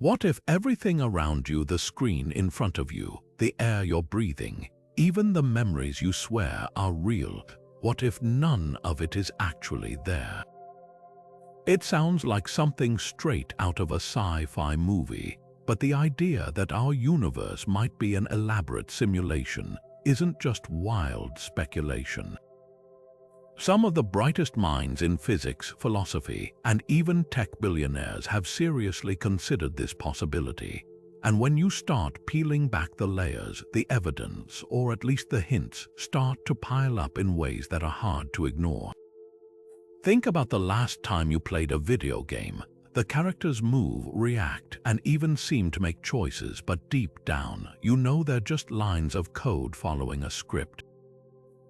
What if everything around you, the screen in front of you, the air you're breathing, even the memories you swear are real, what if none of it is actually there? It sounds like something straight out of a sci-fi movie, but the idea that our universe might be an elaborate simulation isn't just wild speculation. Some of the brightest minds in physics, philosophy, and even tech billionaires have seriously considered this possibility. And when you start peeling back the layers, the evidence, or at least the hints, start to pile up in ways that are hard to ignore. Think about the last time you played a video game. The characters move, react, and even seem to make choices, but deep down, you know they're just lines of code following a script.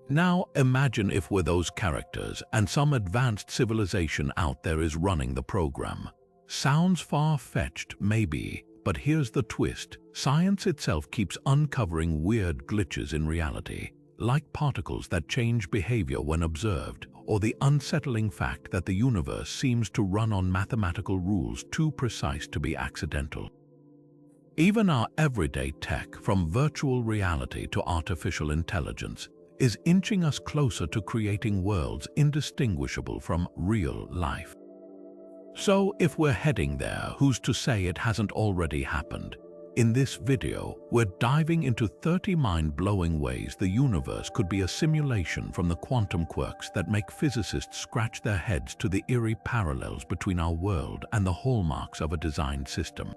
Now imagine if we're those characters and some advanced civilization out there is running the program. Sounds far-fetched, maybe, but here's the twist. Science itself keeps uncovering weird glitches in reality, like particles that change behavior when observed, or the unsettling fact that the universe seems to run on mathematical rules too precise to be accidental. Even our everyday tech, from virtual reality to artificial intelligence, is inching us closer to creating worlds indistinguishable from real life. So if we're heading there, who's to say it hasn't already happened? In this video, we're diving into 30 mind-blowing ways the universe could be a simulation from the quantum quirks that make physicists scratch their heads to the eerie parallels between our world and the hallmarks of a designed system.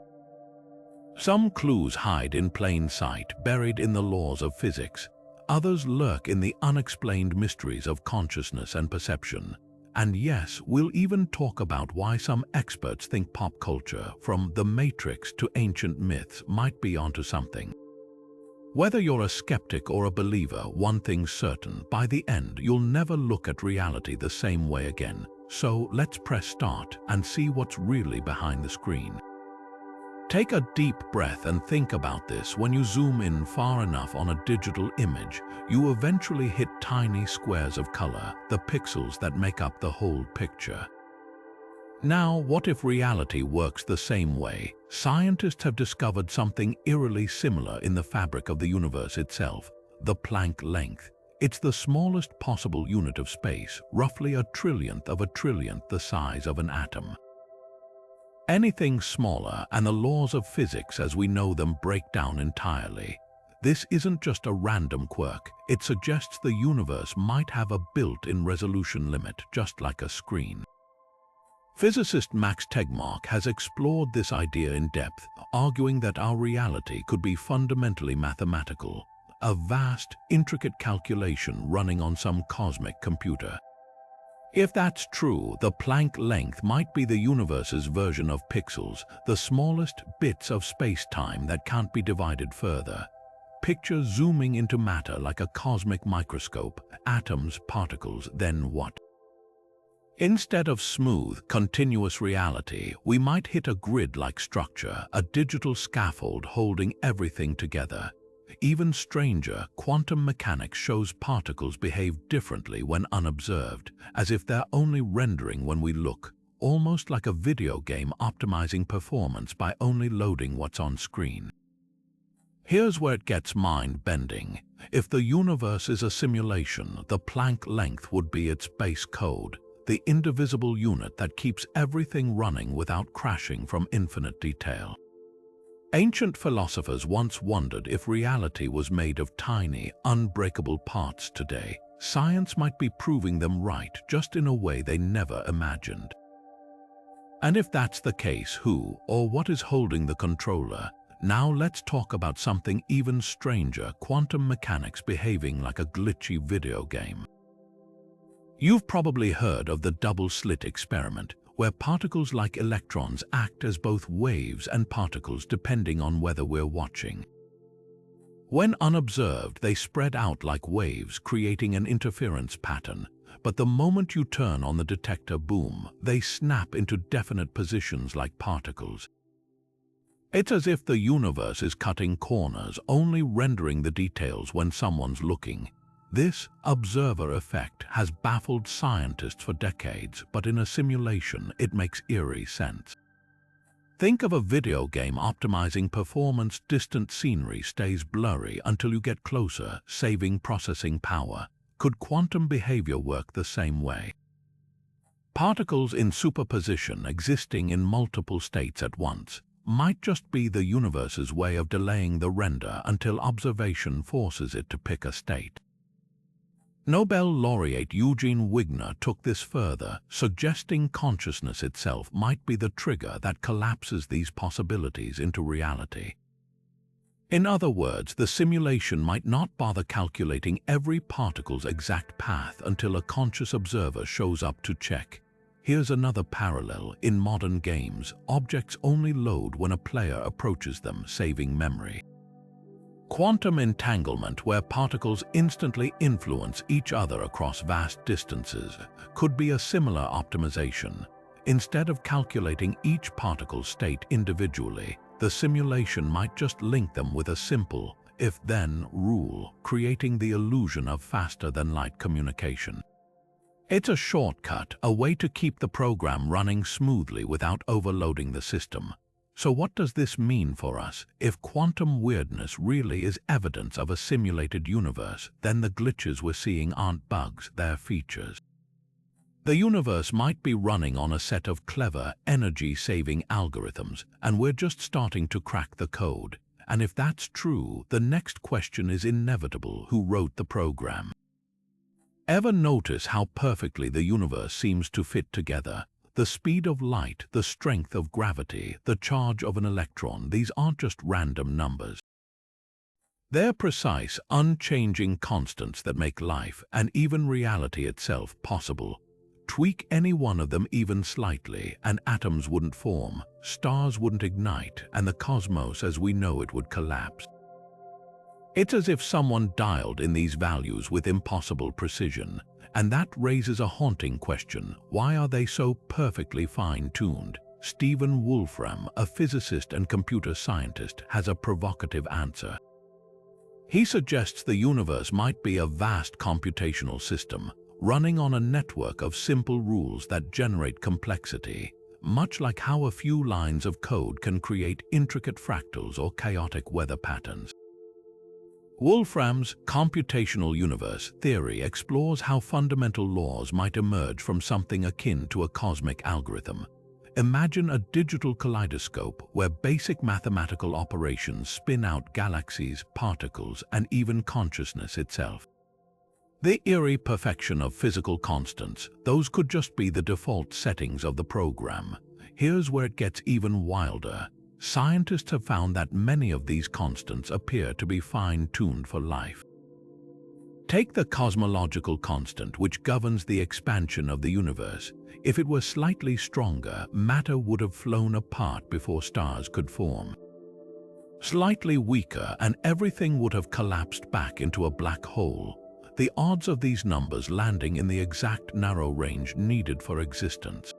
Some clues hide in plain sight, buried in the laws of physics. Others lurk in the unexplained mysteries of consciousness and perception. And yes, we'll even talk about why some experts think pop culture, from The Matrix to ancient myths, might be onto something. Whether you're a skeptic or a believer, one thing's certain: by the end, you'll never look at reality the same way again. So let's press start and see what's really behind the screen. Take a deep breath and think about this. When you zoom in far enough on a digital image, you eventually hit tiny squares of color, the pixels that make up the whole picture. Now, what if reality works the same way? Scientists have discovered something eerily similar in the fabric of the universe itself: the Planck length. It's the smallest possible unit of space, roughly a trillionth of a trillionth the size of an atom. Anything smaller, and the laws of physics as we know them break down entirely. This isn't just a random quirk. It suggests the universe might have a built-in resolution limit, just like a screen. Physicist Max Tegmark has explored this idea in depth, arguing that our reality could be fundamentally mathematical, a vast, intricate calculation running on some cosmic computer. If that's true, the Planck length might be the universe's version of pixels, the smallest bits of space-time that can't be divided further. Picture zooming into matter like a cosmic microscope: atoms, particles, then what? Instead of smooth, continuous reality, we might hit a grid-like structure, a digital scaffold holding everything together. Even stranger, quantum mechanics shows particles behave differently when unobserved, as if they're only rendering when we look, almost like a video game optimizing performance by only loading what's on screen. Here's where it gets mind-bending. If the universe is a simulation, the Planck length would be its base code, the indivisible unit that keeps everything running without crashing from infinite detail. Ancient philosophers once wondered if reality was made of tiny, unbreakable parts today. Science might be proving them right, just in a way they never imagined. And if that's the case, who or what is holding the controller? Now let's talk about something even stranger: quantum mechanics behaving like a glitchy video game. You've probably heard of the double-slit experiment, where particles like electrons act as both waves and particles depending on whether we're watching. When unobserved, they spread out like waves, creating an interference pattern. But the moment you turn on the detector, boom, they snap into definite positions like particles. It's as if the universe is cutting corners, only rendering the details when someone's looking. This observer effect has baffled scientists for decades, but in a simulation, it makes eerie sense. Think of a video game optimizing performance. Distant scenery stays blurry until you get closer, saving processing power. Could quantum behavior work the same way? Particles in superposition existing in multiple states at once might just be the universe's way of delaying the render until observation forces it to pick a state. Nobel laureate Eugene Wigner took this further, suggesting consciousness itself might be the trigger that collapses these possibilities into reality. In other words, the simulation might not bother calculating every particle's exact path until a conscious observer shows up to check. Here's another parallel. In modern games, objects only load when a player approaches them, saving memory. Quantum entanglement, where particles instantly influence each other across vast distances, could be a similar optimization. Instead of calculating each particle's state individually, the simulation might just link them with a simple if-then rule, creating the illusion of faster-than-light communication. It's a shortcut, a way to keep the program running smoothly without overloading the system. So what does this mean for us? If quantum weirdness really is evidence of a simulated universe, then the glitches we're seeing aren't bugs, they're features. The universe might be running on a set of clever, energy-saving algorithms, and we're just starting to crack the code. And if that's true, the next question is inevitable: who wrote the program? Ever notice how perfectly the universe seems to fit together? The speed of light, the strength of gravity, the charge of an electron, these aren't just random numbers. They're precise, unchanging constants that make life, and even reality itself, possible. Tweak any one of them even slightly, and atoms wouldn't form, stars wouldn't ignite, and the cosmos as we know it would collapse. It's as if someone dialed in these values with impossible precision. And that raises a haunting question: why are they so perfectly fine-tuned? Stephen Wolfram, a physicist and computer scientist, has a provocative answer. He suggests the universe might be a vast computational system, running on a network of simple rules that generate complexity, much like how a few lines of code can create intricate fractals or chaotic weather patterns. Wolfram's computational universe theory explores how fundamental laws might emerge from something akin to a cosmic algorithm. Imagine a digital kaleidoscope where basic mathematical operations spin out galaxies, particles, and even consciousness itself. The eerie perfection of physical constants, those could just be the default settings of the program. Here's where it gets even wilder. Scientists have found that many of these constants appear to be fine-tuned for life. Take the cosmological constant, which governs the expansion of the universe. If it were slightly stronger, matter would have flown apart before stars could form. Slightly weaker, and everything would have collapsed back into a black hole. The odds of these numbers landing in the exact narrow range needed for existence: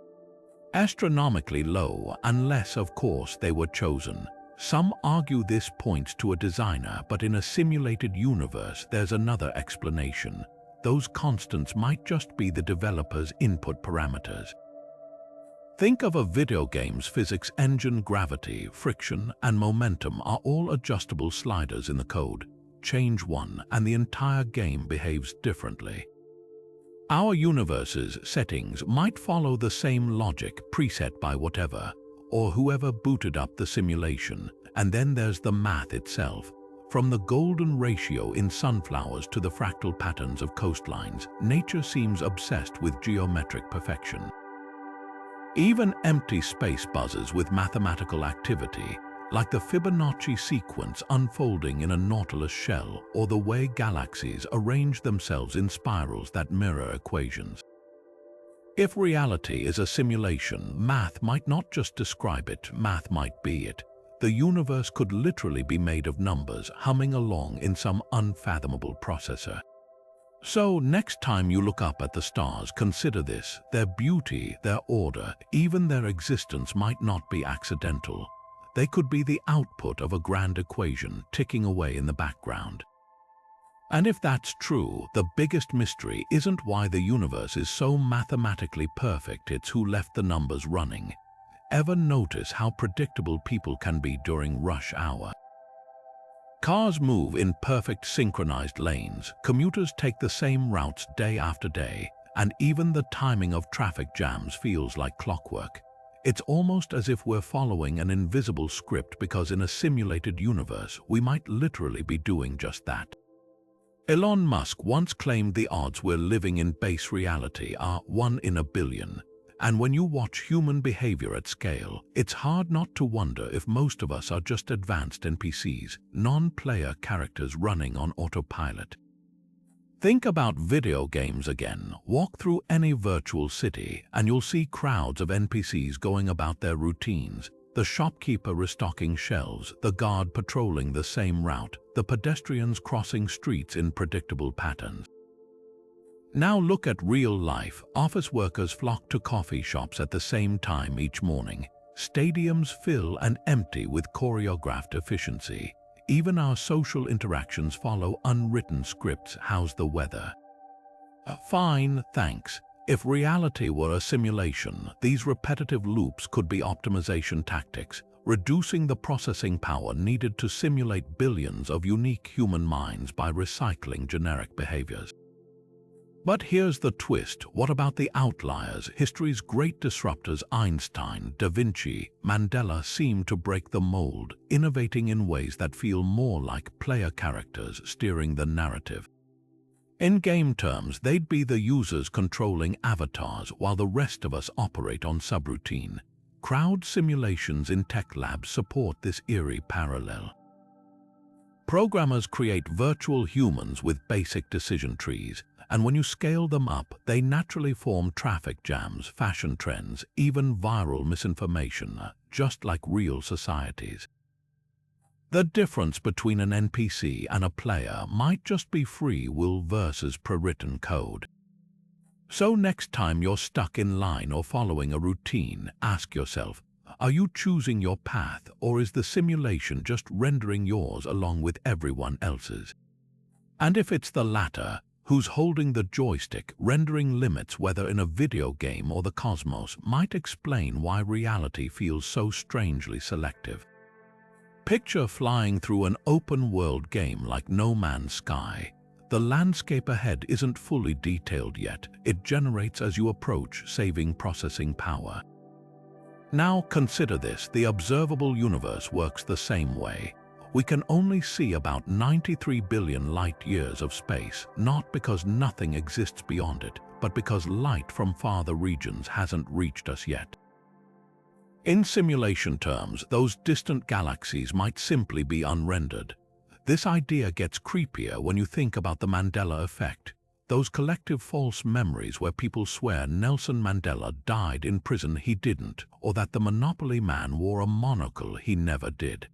astronomically low, unless, of course, they were chosen. Some argue this points to a designer, but in a simulated universe, there's another explanation. Those constants might just be the developer's input parameters. Think of a video game's physics engine. Gravity, friction, and momentum are all adjustable sliders in the code. Change one, and the entire game behaves differently. Our universe's settings might follow the same logic, preset by whatever, or whoever booted up the simulation. And then there's the math itself. From the golden ratio in sunflowers to the fractal patterns of coastlines, nature seems obsessed with geometric perfection. Even empty space buzzes with mathematical activity, like the Fibonacci sequence unfolding in a nautilus shell, or the way galaxies arrange themselves in spirals that mirror equations. If reality is a simulation, math might not just describe it, math might be it. The universe could literally be made of numbers humming along in some unfathomable processor. So next time you look up at the stars, consider this: their beauty, their order, even their existence might not be accidental. They could be the output of a grand equation ticking away in the background. And if that's true, the biggest mystery isn't why the universe is so mathematically perfect, it's who left the numbers running. Ever notice how predictable people can be during rush hour? Cars move in perfect synchronized lanes, commuters take the same routes day after day, and even the timing of traffic jams feels like clockwork. It's almost as if we're following an invisible script, because in a simulated universe, we might literally be doing just that. Elon Musk once claimed the odds we're living in base reality are 1 in a billion. And when you watch human behavior at scale, it's hard not to wonder if most of us are just advanced NPCs, non-player characters running on autopilot. Think about video games again. Walk through any virtual city and you'll see crowds of NPCs going about their routines. The shopkeeper restocking shelves, the guard patrolling the same route, the pedestrians crossing streets in predictable patterns. Now look at real life. Office workers flock to coffee shops at the same time each morning. Stadiums fill and empty with choreographed efficiency. Even our social interactions follow unwritten scripts. How's the weather? Fine, thanks. If reality were a simulation, these repetitive loops could be optimization tactics, reducing the processing power needed to simulate billions of unique human minds by recycling generic behaviors. But here's the twist. What about the outliers? History's great disruptors Einstein, Da Vinci, Mandela seem to break the mold, innovating in ways that feel more like player characters steering the narrative. In game terms, they'd be the users controlling avatars while the rest of us operate on subroutine. Crowd simulations in tech labs support this eerie parallel. Programmers create virtual humans with basic decision trees, and when you scale them up, they naturally form traffic jams, fashion trends, even viral misinformation, just like real societies. The difference between an NPC and a player might just be free will versus pre-written code. So next time you're stuck in line or following a routine, ask yourself, are you choosing your path, or is the simulation just rendering yours along with everyone else's? And if it's the latter, who's holding the joystick? Rendering limits, whether in a video game or the cosmos, might explain why reality feels so strangely selective. Picture flying through an open-world game like No Man's Sky. The landscape ahead isn't fully detailed yet. It generates as you approach, saving processing power. Now consider this. The observable universe works the same way. We can only see about 93 billion light-years of space, not because nothing exists beyond it, but because light from farther regions hasn't reached us yet. In simulation terms, those distant galaxies might simply be unrendered. This idea gets creepier when you think about the Mandela Effect, those collective false memories where people swear Nelson Mandela died in prison he didn't, or that the Monopoly man wore a monocle he never did.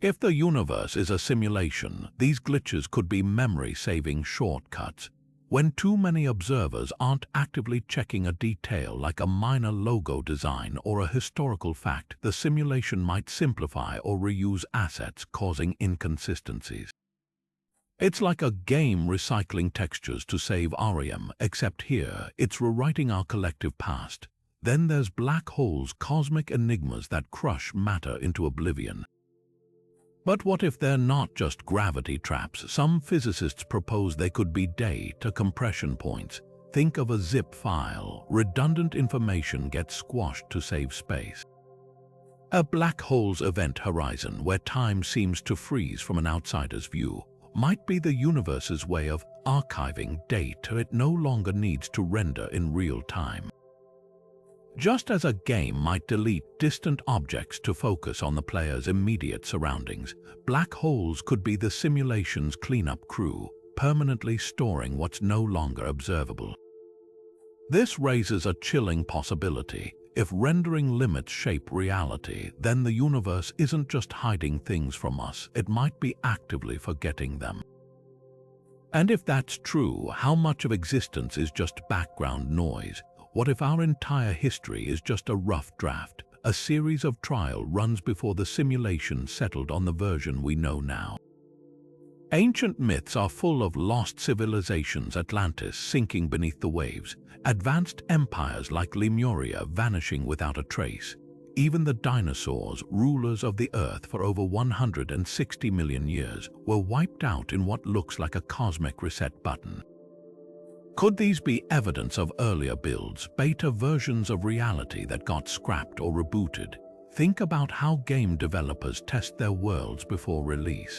If the universe is a simulation, these glitches could be memory-saving shortcuts. When too many observers aren't actively checking a detail like a minor logo design or a historical fact, the simulation might simplify or reuse assets, causing inconsistencies. It's like a game recycling textures to save REM, except here it's rewriting our collective past. Then there's black holes, cosmic enigmas that crush matter into oblivion. But what if they're not just gravity traps? Some physicists propose they could be data compression points. Think of a zip file. Redundant information gets squashed to save space. A black hole's event horizon, where time seems to freeze from an outsider's view, might be the universe's way of archiving data it no longer needs to render in real time. Just as a game might delete distant objects to focus on the player's immediate surroundings, black holes could be the simulation's cleanup crew, permanently storing what's no longer observable. This raises a chilling possibility. If rendering limits shape reality, then the universe isn't just hiding things from us, it might be actively forgetting them. And if that's true, how much of existence is just background noise? What if our entire history is just a rough draft, a series of trial runs before the simulation settled on the version we know now? Ancient myths are full of lost civilizations, Atlantis sinking beneath the waves, advanced empires like Lemuria vanishing without a trace. even the dinosaurs, rulers of the Earth for over 160 million years, were wiped out in what looks like a cosmic reset button. Could these be evidence of earlier builds, beta versions of reality that got scrapped or rebooted? Think about how game developers test their worlds before release.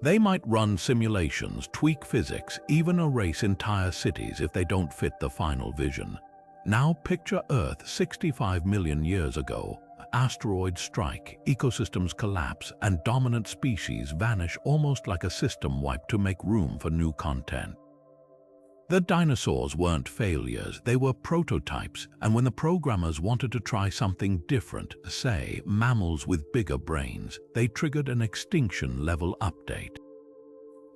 They might run simulations, tweak physics, even erase entire cities if they don't fit the final vision. Now picture Earth 65 million years ago. Asteroids strike, ecosystems collapse, and dominant species vanish almost like a system wipe to make room for new content. The dinosaurs weren't failures, they were prototypes, and when the programmers wanted to try something different, say mammals with bigger brains, they triggered an extinction-level update.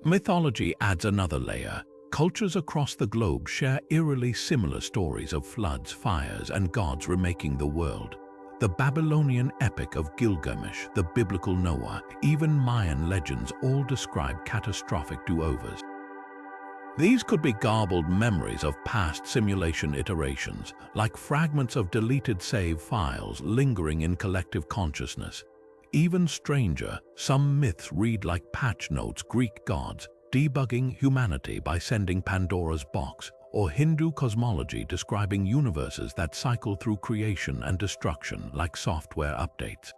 Mythology adds another layer. Cultures across the globe share eerily similar stories of floods, fires, and gods remaking the world. The Babylonian epic of Gilgamesh, the biblical Noah, even Mayan legends all describe catastrophic do-overs. These could be garbled memories of past simulation iterations, like fragments of deleted save files lingering in collective consciousness. Even stranger, some myths read like patch notes Greek gods, debugging humanity by sending Pandora's box, or Hindu cosmology describing universes that cycle through creation and destruction like software updates.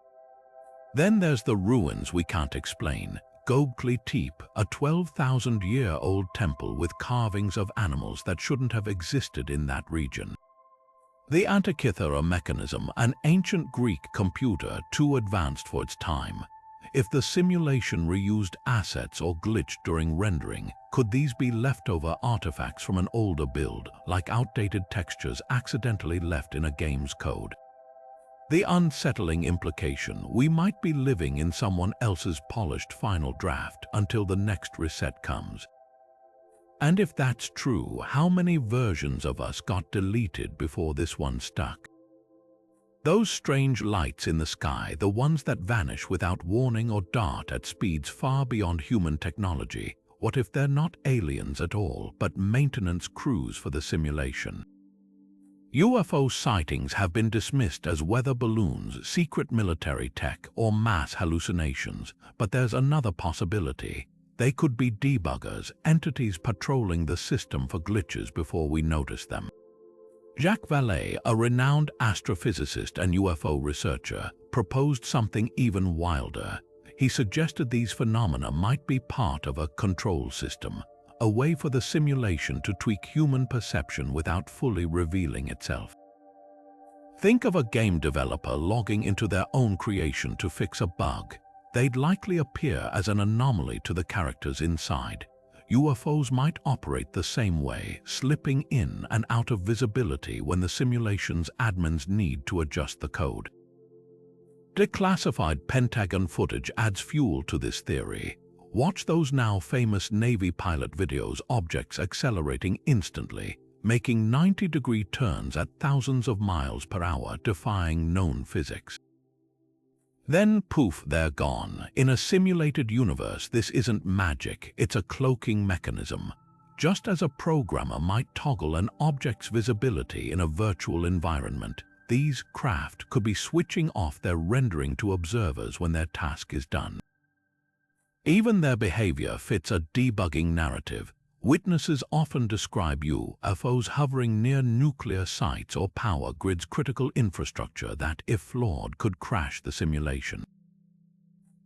Then there's the ruins we can't explain. Göbekli Tepe, a 12,000-year-old temple with carvings of animals that shouldn't have existed in that region. The Antikythera mechanism, an ancient Greek computer too advanced for its time. If the simulation reused assets or glitched during rendering, could these be leftover artifacts from an older build, like outdated textures accidentally left in a game's code? The unsettling implication: we might be living in someone else's polished final draft until the next reset comes. And if that's true, how many versions of us got deleted before this one stuck? Those strange lights in the sky, the ones that vanish without warning or dart at speeds far beyond human technology, what if they're not aliens at all, but maintenance crews for the simulation? UFO sightings have been dismissed as weather balloons, secret military tech, or mass hallucinations, but there's another possibility. They could be debuggers, entities patrolling the system for glitches before we notice them. Jacques Vallée, a renowned astrophysicist and UFO researcher, proposed something even wilder. He suggested these phenomena might be part of a control system, a way for the simulation to tweak human perception without fully revealing itself. Think of a game developer logging into their own creation to fix a bug. They'd likely appear as an anomaly to the characters inside. UFOs might operate the same way, slipping in and out of visibility when the simulation's admins need to adjust the code. Declassified Pentagon footage adds fuel to this theory. Watch those now famous Navy pilot videos, objects accelerating instantly, making 90-degree turns at thousands of miles per hour, defying known physics. Then poof, they're gone. In a simulated universe, this isn't magic, it's a cloaking mechanism. Just as a programmer might toggle an object's visibility in a virtual environment, these craft could be switching off their rendering to observers when their task is done. Even their behavior fits a debugging narrative. Witnesses often describe UFOs hovering near nuclear sites or power grids, critical infrastructure that, if flawed, could crash the simulation.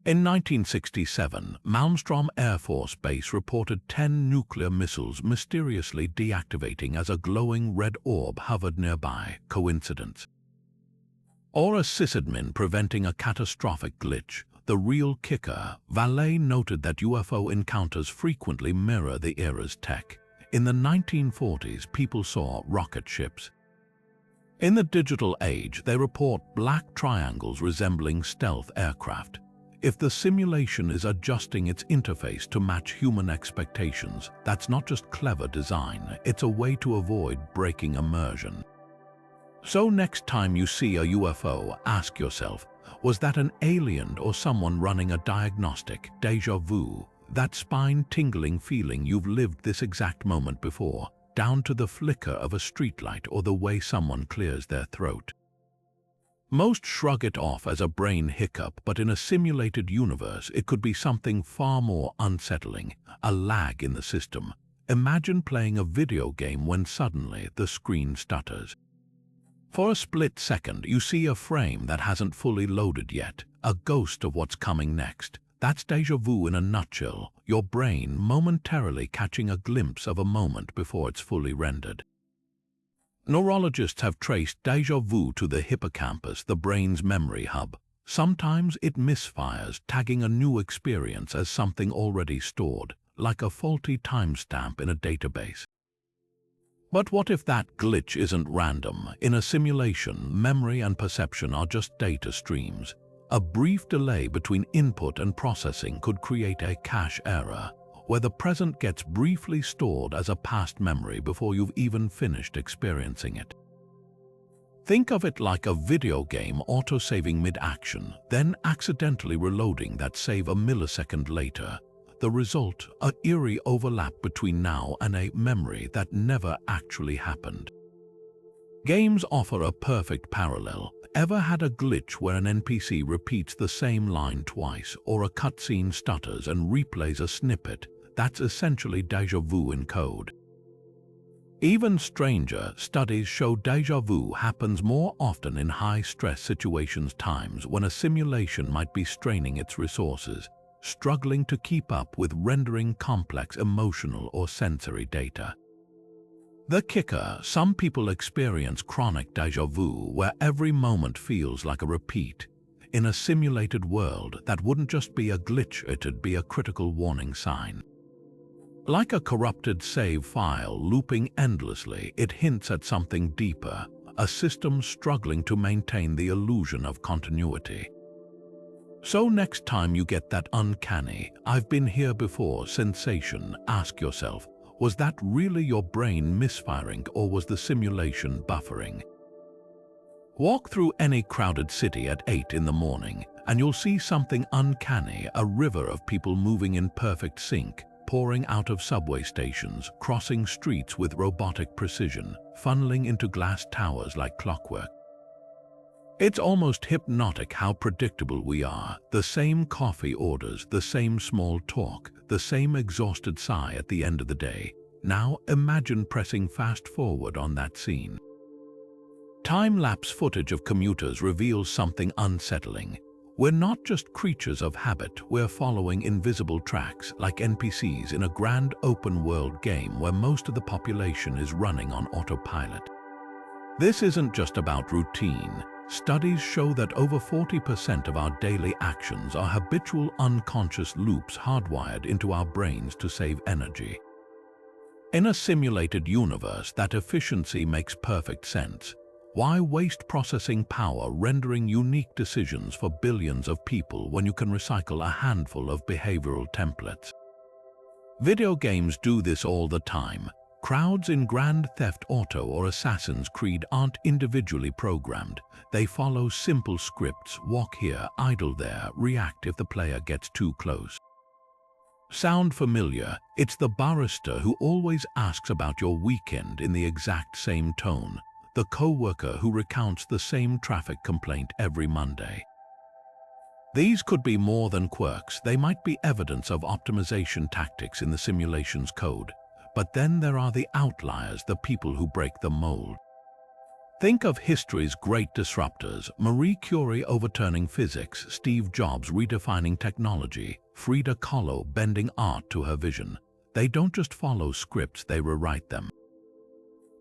In 1967, Malmstrom Air Force Base reported 10 nuclear missiles mysteriously deactivating as a glowing red orb hovered nearby. Coincidence? Or a sysadmin preventing a catastrophic glitch? The real kicker, Vallée noted that UFO encounters frequently mirror the era's tech. In the 1940s, people saw rocket ships. In the digital age, they report black triangles resembling stealth aircraft. If the simulation is adjusting its interface to match human expectations, that's not just clever design, it's a way to avoid breaking immersion. So next time you see a UFO, ask yourself, was that an alien or someone running a diagnostic? Deja vu, that spine-tingling feeling you've lived this exact moment before, down to the flicker of a streetlight or the way someone clears their throat. Most shrug it off as a brain hiccup, but in a simulated universe, it could be something far more unsettling, a lag in the system. Imagine playing a video game when suddenly the screen stutters. For a split second, you see a frame that hasn't fully loaded yet, a ghost of what's coming next. That's déjà vu in a nutshell, your brain momentarily catching a glimpse of a moment before it's fully rendered. Neurologists have traced déjà vu to the hippocampus, the brain's memory hub. Sometimes it misfires, tagging a new experience as something already stored, like a faulty timestamp in a database. But what if that glitch isn't random? In a simulation, memory and perception are just data streams. A brief delay between input and processing could create a cache error, where the present gets briefly stored as a past memory before you've even finished experiencing it. Think of it like a video game auto-saving mid-action, then accidentally reloading that save a millisecond later. The result, an eerie overlap between now and a memory that never actually happened. Games offer a perfect parallel. Ever had a glitch where an NPC repeats the same line twice, or a cutscene stutters and replays a snippet? That's essentially déjà vu in code. Even stranger, studies show déjà vu happens more often in high-stress situations, times when a simulation might be straining its resources, struggling to keep up with rendering complex emotional or sensory data. The kicker, some people experience chronic déjà vu where every moment feels like a repeat. In a simulated world, that wouldn't just be a glitch, it'd be a critical warning sign. Like a corrupted save file looping endlessly, it hints at something deeper, a system struggling to maintain the illusion of continuity. So next time you get that uncanny, "I've been here before" sensation, ask yourself, was that really your brain misfiring, or was the simulation buffering? Walk through any crowded city at 8 in the morning, and you'll see something uncanny, a river of people moving in perfect sync, pouring out of subway stations, crossing streets with robotic precision, funneling into glass towers like clockwork. It's almost hypnotic how predictable we are. The same coffee orders, the same small talk, the same exhausted sigh at the end of the day. Now imagine pressing fast forward on that scene. Time-lapse footage of commuters reveals something unsettling. We're not just creatures of habit, we're following invisible tracks like NPCs in a grand open-world game where most of the population is running on autopilot. This isn't just about routine. Studies show that over 40% of our daily actions are habitual unconscious loops hardwired into our brains to save energy. In a simulated universe, that efficiency makes perfect sense. Why waste processing power rendering unique decisions for billions of people when you can recycle a handful of behavioral templates? Video games do this all the time. Crowds in Grand Theft Auto or Assassin's Creed aren't individually programmed. They follow simple scripts: walk here, idle there, react if the player gets too close. Sound familiar? It's the barista who always asks about your weekend in the exact same tone, the co-worker who recounts the same traffic complaint every Monday. These could be more than quirks. They might be evidence of optimization tactics in the simulation's code. But then there are the outliers, the people who break the mold. Think of history's great disruptors: Marie Curie overturning physics, Steve Jobs redefining technology, Frida Kahlo bending art to her vision. They don't just follow scripts, they rewrite them.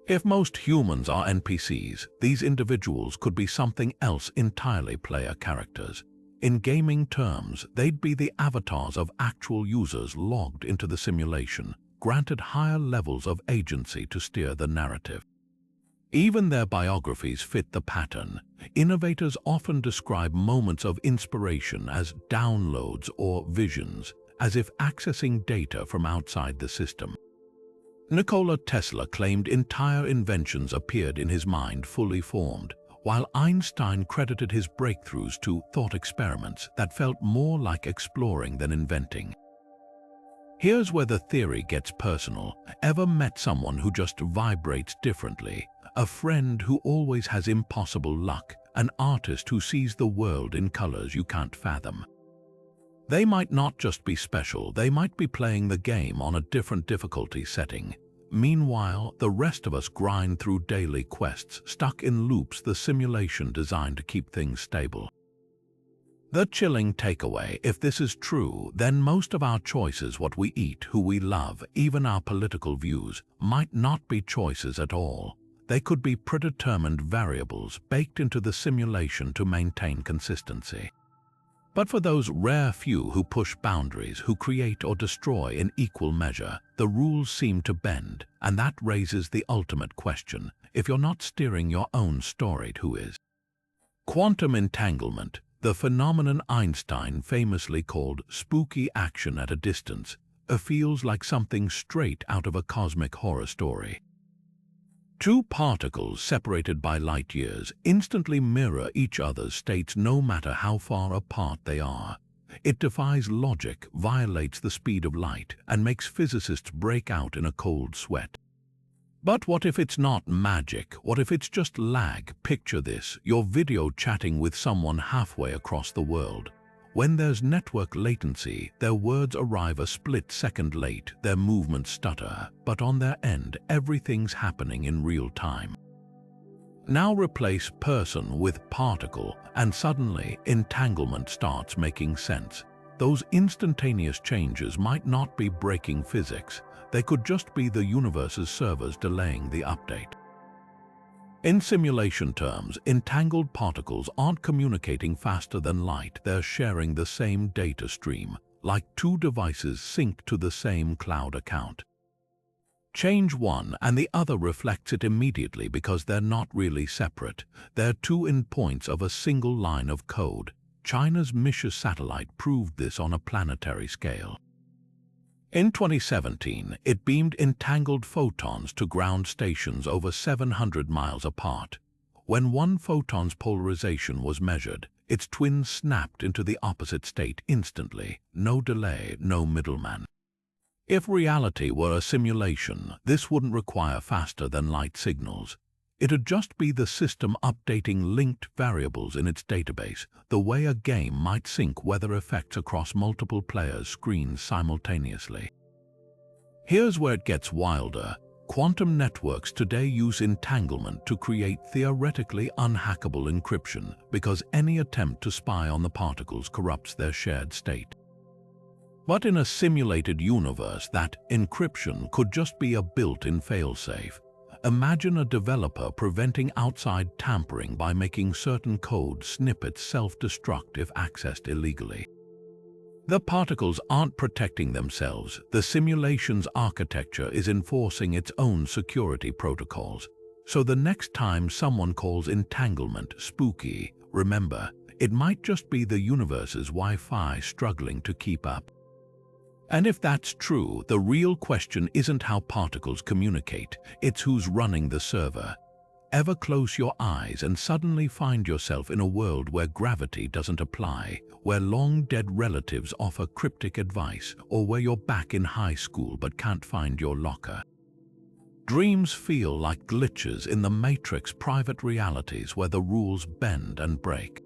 If most humans are NPCs, these individuals could be something else entirely: player characters. In gaming terms, they'd be the avatars of actual users logged into the simulation, granted higher levels of agency to steer the narrative. Even their biographies fit the pattern. Innovators often describe moments of inspiration as downloads or visions, as if accessing data from outside the system. Nikola Tesla claimed entire inventions appeared in his mind fully formed, while Einstein credited his breakthroughs to thought experiments that felt more like exploring than inventing. Here's where the theory gets personal. Ever met someone who just vibrates differently? A friend who always has impossible luck? an artist who sees the world in colors you can't fathom. They might not just be special, they might be playing the game on a different difficulty setting. Meanwhile, the rest of us grind through daily quests, stuck in loops, the simulation designed to keep things stable. The chilling takeaway: if this is true, then most of our choices, what we eat, who we love, even our political views, might not be choices at all. They could be predetermined variables baked into the simulation to maintain consistency. But for those rare few who push boundaries, who create or destroy in equal measure, the rules seem to bend, and that raises the ultimate question: if you're not steering your own story, who is? Quantum entanglement, the phenomenon Einstein famously called spooky action at a distance, feels like something straight out of a cosmic horror story. Two particles separated by light years instantly mirror each other's states no matter how far apart they are. It defies logic, violates the speed of light, and makes physicists break out in a cold sweat. But what if it's not magic? What if it's just lag? Picture this: you're video chatting with someone halfway across the world. When there's network latency, their words arrive a split second late, their movements stutter, but on their end, everything's happening in real time. Now replace person with particle, and suddenly entanglement starts making sense. Those instantaneous changes might not be breaking physics. They could just be the universe's servers delaying the update. In simulation terms, entangled particles aren't communicating faster than light, they're sharing the same data stream, like two devices synced to the same cloud account. Change one and the other reflects it immediately because they're not really separate. They're two endpoints of a single line of code. China's Misha satellite proved this on a planetary scale. In 2017, it beamed entangled photons to ground stations over 700 miles apart. When one photon's polarization was measured, its twin snapped into the opposite state instantly, no delay, no middleman. If reality were a simulation, this wouldn't require faster-than-light signals. It'd just be the system updating linked variables in its database, the way a game might sync weather effects across multiple players' screens simultaneously. Here's where it gets wilder. Quantum networks today use entanglement to create theoretically unhackable encryption because any attempt to spy on the particles corrupts their shared state. But in a simulated universe, that encryption could just be a built-in failsafe. Imagine a developer preventing outside tampering by making certain code snippets self-destruct if accessed illegally. The particles aren't protecting themselves. The simulation's architecture is enforcing its own security protocols. So the next time someone calls entanglement spooky, remember, it might just be the universe's Wi-Fi struggling to keep up. And if that's true, the real question isn't how particles communicate, it's who's running the server. Ever close your eyes and suddenly find yourself in a world where gravity doesn't apply, where long-dead relatives offer cryptic advice, or where you're back in high school but can't find your locker. Dreams feel like glitches in the Matrix, private realities where the rules bend and break.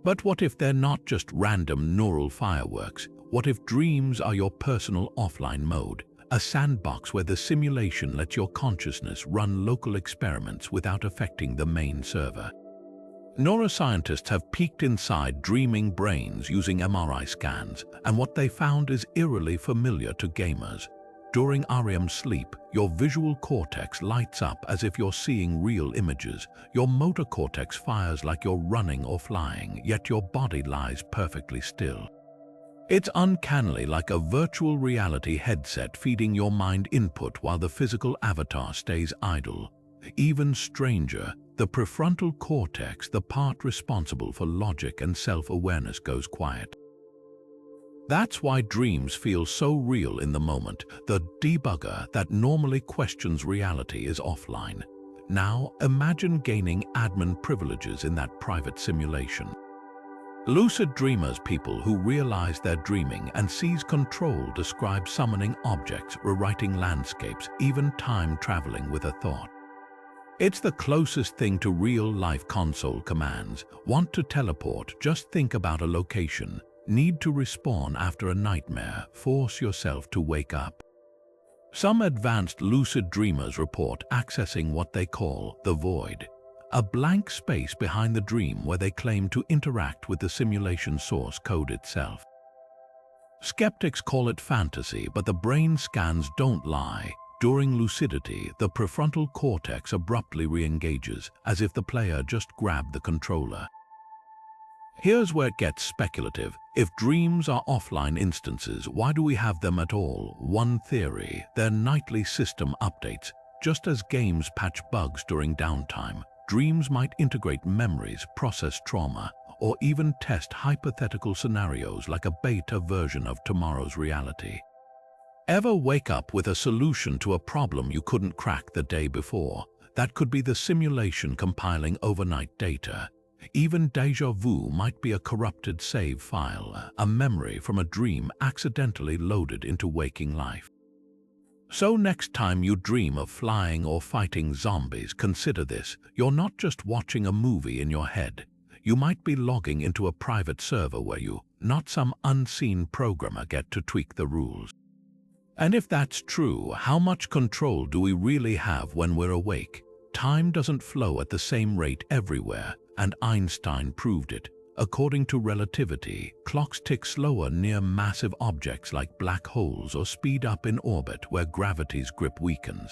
But what if they're not just random neural fireworks? What if dreams are your personal offline mode, a sandbox where the simulation lets your consciousness run local experiments without affecting the main server? Neuroscientists have peeked inside dreaming brains using MRI scans, and what they found is eerily familiar to gamers. During REM sleep, your visual cortex lights up as if you're seeing real images. Your motor cortex fires like you're running or flying, yet your body lies perfectly still. It's uncannily like a virtual reality headset feeding your mind input while the physical avatar stays idle. Even stranger, the prefrontal cortex, the part responsible for logic and self-awareness, goes quiet. That's why dreams feel so real in the moment. The debugger that normally questions reality is offline. Now, imagine gaining admin privileges in that private simulation. Lucid dreamers, people who realize they're dreaming and seize control, describe summoning objects, rewriting landscapes, even time traveling with a thought. It's the closest thing to real-life console commands. Want to teleport? Just think about a location. Need to respawn after a nightmare? Force yourself to wake up. Some advanced lucid dreamers report accessing what they call the void, a blank space behind the dream where they claim to interact with the simulation source code itself. Skeptics call it fantasy, but the brain scans don't lie. During lucidity, the prefrontal cortex abruptly re-engages, as if the player just grabbed the controller. Here's where it gets speculative. If dreams are offline instances, why do we have them at all? One theory: they're nightly system updates. Just as games patch bugs during downtime, dreams might integrate memories, process trauma, or even test hypothetical scenarios like a beta version of tomorrow's reality. Ever wake up with a solution to a problem you couldn't crack the day before? That could be the simulation compiling overnight data. Even déjà vu might be a corrupted save file, a memory from a dream accidentally loaded into waking life. So next time you dream of flying or fighting zombies, consider this. You're not just watching a movie in your head. You might be logging into a private server where you, not some unseen programmer, get to tweak the rules. And if that's true, how much control do we really have when we're awake? Time doesn't flow at the same rate everywhere, and Einstein proved it. According to relativity, clocks tick slower near massive objects like black holes or speed up in orbit where gravity's grip weakens.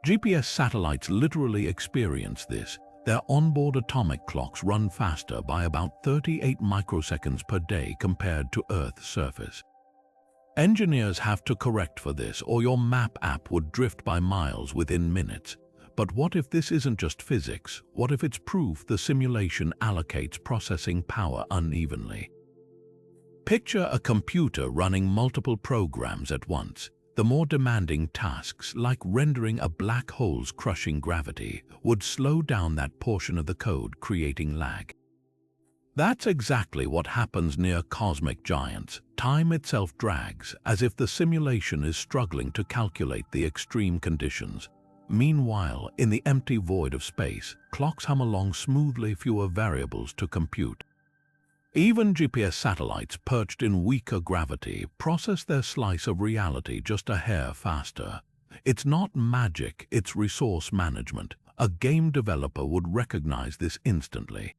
GPS satellites literally experience this. Their onboard atomic clocks run faster by about 38 microseconds per day compared to Earth's surface. Engineers have to correct for this, or your map app would drift by miles within minutes. But what if this isn't just physics? What if it's proof the simulation allocates processing power unevenly? Picture a computer running multiple programs at once. The more demanding tasks, like rendering a black hole's crushing gravity, would slow down that portion of the code, creating lag. That's exactly what happens near cosmic giants. Time itself drags, as if the simulation is struggling to calculate the extreme conditions. Meanwhile, in the empty void of space, clocks hum along smoothly, fewer variables to compute. Even GPS satellites perched in weaker gravity process their slice of reality just a hair faster. It's not magic, it's resource management. A game developer would recognize this instantly.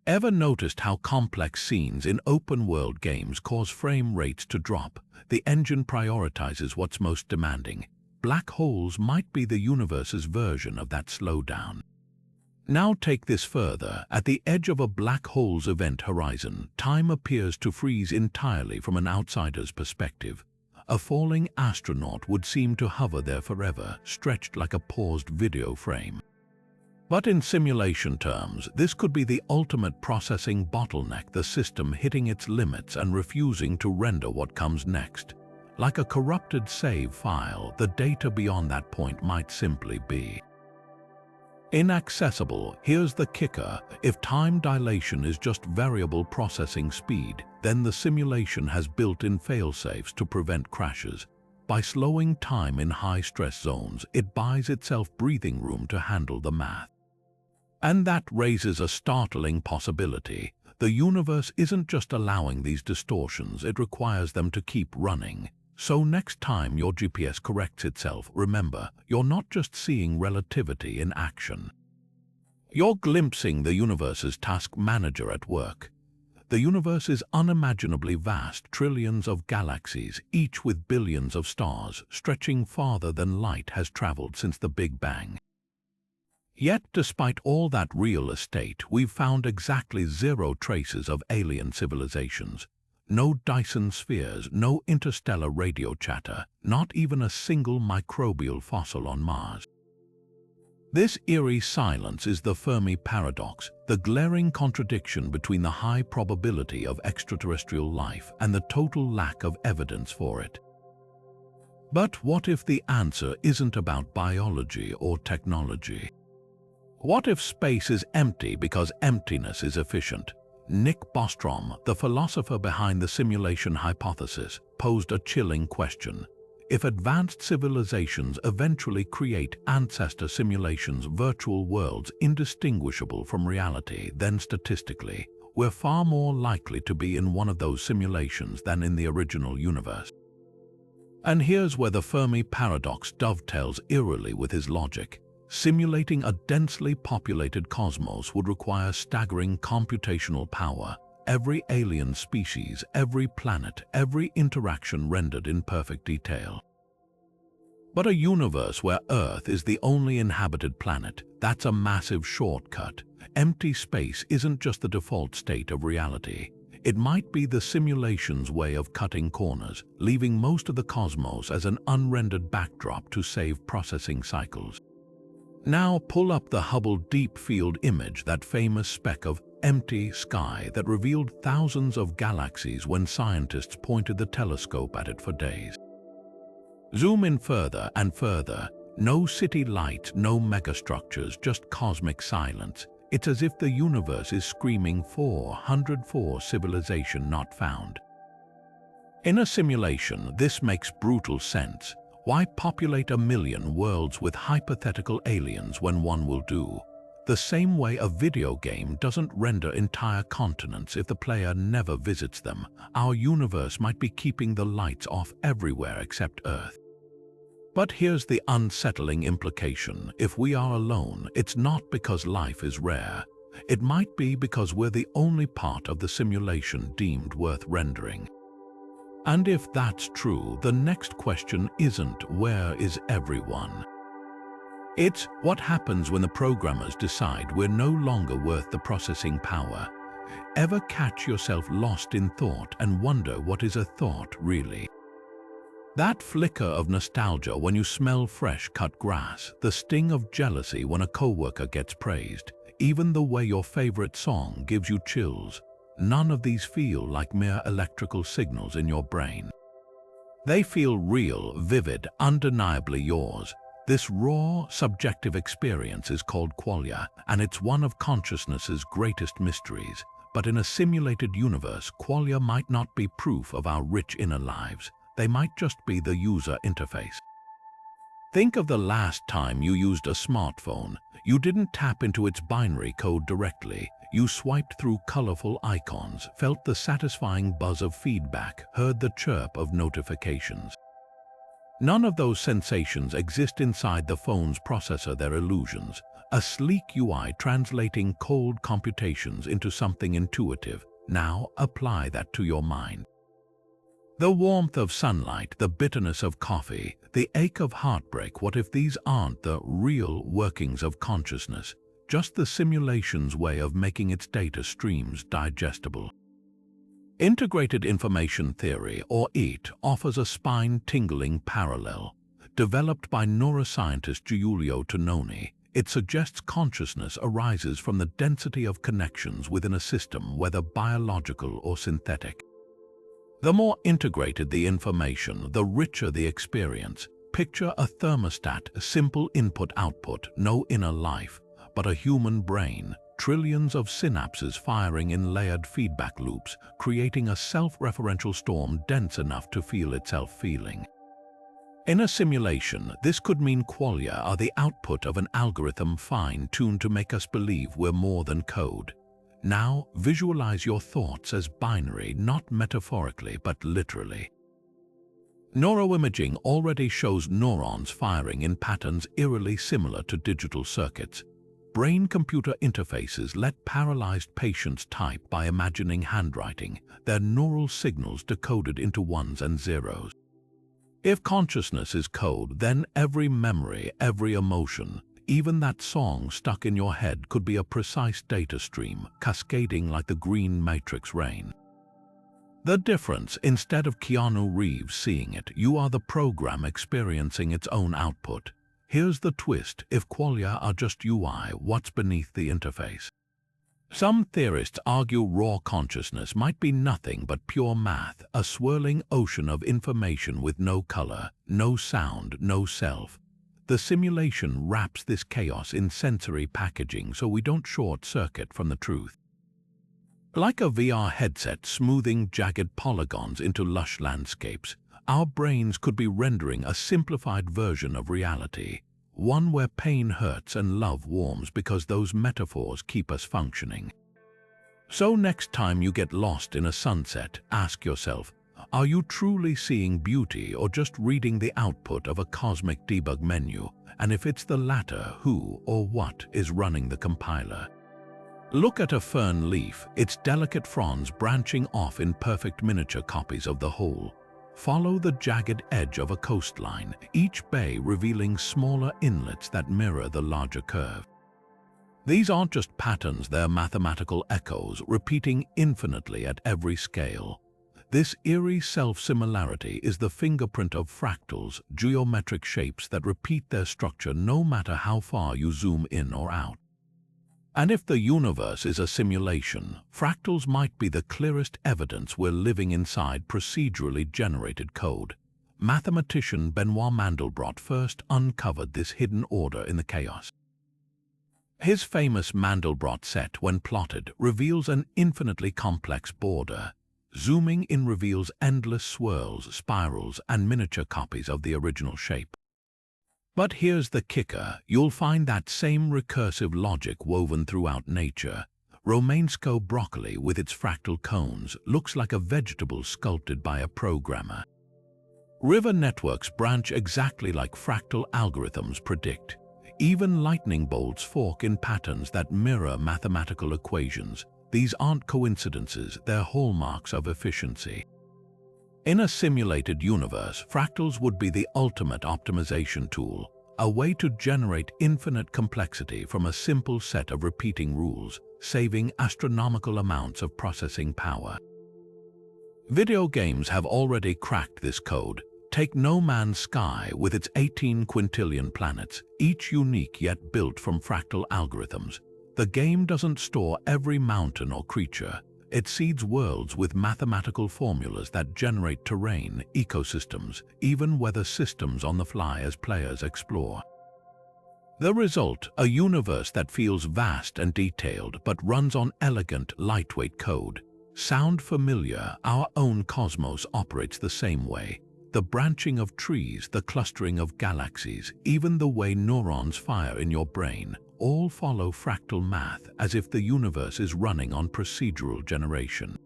Ever noticed how complex scenes in open-world games cause frame rates to drop? The engine prioritizes what's most demanding. Black holes might be the universe's version of that slowdown. Now take this further. At the edge of a black hole's event horizon, time appears to freeze entirely from an outsider's perspective. A falling astronaut would seem to hover there forever, stretched like a paused video frame. But in simulation terms, this could be the ultimate processing bottleneck, the system hitting its limits and refusing to render what comes next. Like a corrupted save file, the data beyond that point might simply be inaccessible. Here's the kicker: if time dilation is just variable processing speed, then the simulation has built-in failsafes to prevent crashes. By slowing time in high-stress zones, it buys itself breathing room to handle the math. And that raises a startling possibility. The universe isn't just allowing these distortions, it requires them to keep running. So next time your GPS corrects itself, remember, you're not just seeing relativity in action. You're glimpsing the universe's task manager at work. The universe is unimaginably vast, trillions of galaxies, each with billions of stars, stretching farther than light has traveled since the Big Bang. Yet, despite all that real estate, we've found exactly zero traces of alien civilizations. No Dyson spheres, no interstellar radio chatter, not even a single microbial fossil on Mars. This eerie silence is the Fermi paradox, the glaring contradiction between the high probability of extraterrestrial life and the total lack of evidence for it. But what if the answer isn't about biology or technology? What if space is empty because emptiness is efficient? Nick Bostrom, the philosopher behind the simulation hypothesis, posed a chilling question. If advanced civilizations eventually create ancestor simulations, virtual worlds indistinguishable from reality, then statistically, we're far more likely to be in one of those simulations than in the original universe. And here's where the Fermi paradox dovetails eerily with his logic. Simulating a densely populated cosmos would require staggering computational power. Every alien species, every planet, every interaction rendered in perfect detail. But a universe where Earth is the only inhabited planet, that's a massive shortcut. Empty space isn't just the default state of reality. It might be the simulation's way of cutting corners, leaving most of the cosmos as an unrendered backdrop to save processing cycles. Now pull up the Hubble Deep Field image, that famous speck of empty sky that revealed thousands of galaxies when scientists pointed the telescope at it for days. Zoom in further and further. No city lights, no megastructures, just cosmic silence. It's as if the universe is screaming 404 civilization not found. In a simulation, this makes brutal sense. Why populate a million worlds with hypothetical aliens when one will do? The same way a video game doesn't render entire continents if the player never visits them, our universe might be keeping the lights off everywhere except Earth. But here's the unsettling implication. If we are alone, it's not because life is rare. It might be because we're the only part of the simulation deemed worth rendering. And if that's true, the next question isn't where is everyone? It's what happens when the programmers decide we're no longer worth the processing power. Ever catch yourself lost in thought and wonder what is a thought really? That flicker of nostalgia when you smell fresh cut grass, the sting of jealousy when a coworker gets praised, even the way your favorite song gives you chills. None of these feel like mere electrical signals in your brain. They feel real, vivid, undeniably yours. This raw, subjective experience is called qualia, and it's one of consciousness's greatest mysteries. But in a simulated universe, qualia might not be proof of our rich inner lives. They might just be the user interface. Think of the last time you used a smartphone. You didn't tap into its binary code directly. You swiped through colorful icons, felt the satisfying buzz of feedback, heard the chirp of notifications. None of those sensations exist inside the phone's processor. They're illusions. A sleek UI translating cold computations into something intuitive. Now apply that to your mind. The warmth of sunlight, the bitterness of coffee, the ache of heartbreak. What if these aren't the real workings of consciousness, just the simulation's way of making its data streams digestible? Integrated information theory, or EIT, offers a spine-tingling parallel. Developed by neuroscientist Giulio Tononi, it suggests consciousness arises from the density of connections within a system, whether biological or synthetic. The more integrated the information, the richer the experience. Picture a thermostat, a simple input-output, no inner life, but a human brain, trillions of synapses firing in layered feedback loops, creating a self-referential storm dense enough to feel itself feeling. In a simulation, this could mean qualia are the output of an algorithm fine-tuned to make us believe we're more than code. Now, visualize your thoughts as binary, not metaphorically, but literally. Neuroimaging already shows neurons firing in patterns eerily similar to digital circuits. Brain-computer interfaces let paralyzed patients type by imagining handwriting, their neural signals decoded into ones and zeros. If consciousness is code, then every memory, every emotion, even that song stuck in your head could be a precise data stream, cascading like the green matrix rain. The difference, instead of Keanu Reeves seeing it, you are the program experiencing its own output. Here's the twist: if qualia are just UI, what's beneath the interface? Some theorists argue raw consciousness might be nothing but pure math, a swirling ocean of information with no color, no sound, no self. The simulation wraps this chaos in sensory packaging so we don't short-circuit from the truth. Like a VR headset smoothing jagged polygons into lush landscapes, our brains could be rendering a simplified version of reality, one where pain hurts and love warms because those metaphors keep us functioning. So next time you get lost in a sunset, ask yourself, are you truly seeing beauty or just reading the output of a cosmic debug menu? And if it's the latter, who or what is running the compiler? Look at a fern leaf, its delicate fronds branching off in perfect miniature copies of the whole. Follow the jagged edge of a coastline, each bay revealing smaller inlets that mirror the larger curve. These aren't just patterns, they're mathematical echoes, repeating infinitely at every scale. This eerie self-similarity is the fingerprint of fractals, geometric shapes that repeat their structure no matter how far you zoom in or out. And if the universe is a simulation, fractals might be the clearest evidence we're living inside procedurally generated code. Mathematician Benoit Mandelbrot first uncovered this hidden order in the chaos. His famous Mandelbrot set, when plotted, reveals an infinitely complex border. Zooming in reveals endless swirls, spirals, and miniature copies of the original shape. But here's the kicker, you'll find that same recursive logic woven throughout nature. Romanesco broccoli with its fractal cones looks like a vegetable sculpted by a programmer. River networks branch exactly like fractal algorithms predict. Even lightning bolts fork in patterns that mirror mathematical equations. These aren't coincidences, they're hallmarks of efficiency. In a simulated universe, fractals would be the ultimate optimization tool, a way to generate infinite complexity from a simple set of repeating rules, saving astronomical amounts of processing power. Video games have already cracked this code. Take No Man's Sky with its 18 quintillion planets, each unique yet built from fractal algorithms. The game doesn't store every mountain or creature. It seeds worlds with mathematical formulas that generate terrain, ecosystems, even weather systems on the fly as players explore. The result, a universe that feels vast and detailed but runs on elegant, lightweight code. Sound familiar? Our own cosmos operates the same way. The branching of trees, the clustering of galaxies, even the way neurons fire in your brain, all follow fractal math as if the universe is running on procedural generation.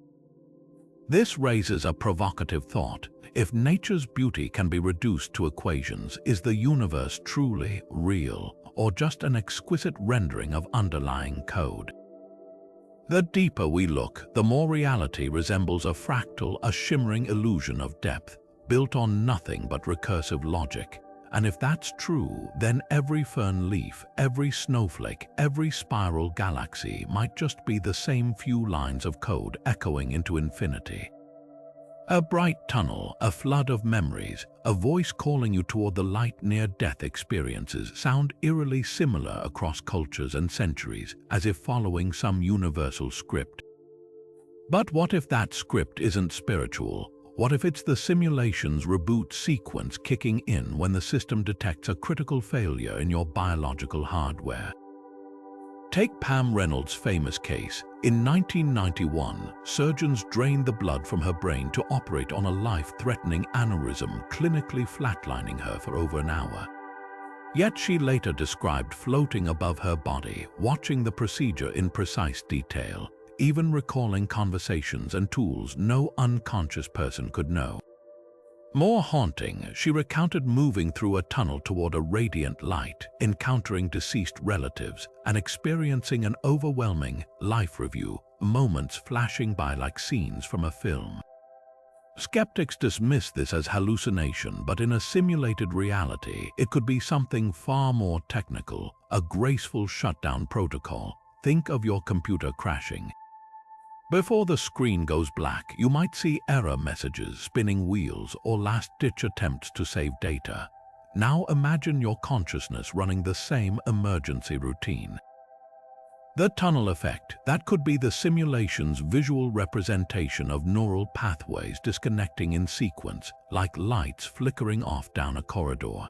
This raises a provocative thought. If nature's beauty can be reduced to equations, is the universe truly real, or just an exquisite rendering of underlying code? The deeper we look, the more reality resembles a fractal, a shimmering illusion of depth, built on nothing but recursive logic. And if that's true, then every fern leaf, every snowflake, every spiral galaxy might just be the same few lines of code echoing into infinity. A bright tunnel, a flood of memories, a voice calling you toward the light. Near-death experiences sound eerily similar across cultures and centuries, as if following some universal script. But what if that script isn't spiritual? What if it's the simulation's reboot sequence kicking in when the system detects a critical failure in your biological hardware? Take Pam Reynolds' famous case. In 1991, surgeons drained the blood from her brain to operate on a life-threatening aneurysm, clinically flatlining her for over an hour. Yet she later described floating above her body, watching the procedure in precise detail, even recalling conversations and tools no unconscious person could know. More haunting, she recounted moving through a tunnel toward a radiant light, encountering deceased relatives, and experiencing an overwhelming life review, moments flashing by like scenes from a film. Skeptics dismiss this as hallucination, but in a simulated reality, it could be something far more technical, a graceful shutdown protocol. Think of your computer crashing. Before the screen goes black, you might see error messages, spinning wheels, or last-ditch attempts to save data. Now imagine your consciousness running the same emergency routine. The tunnel effect, that could be the simulation's visual representation of neural pathways disconnecting in sequence, like lights flickering off down a corridor.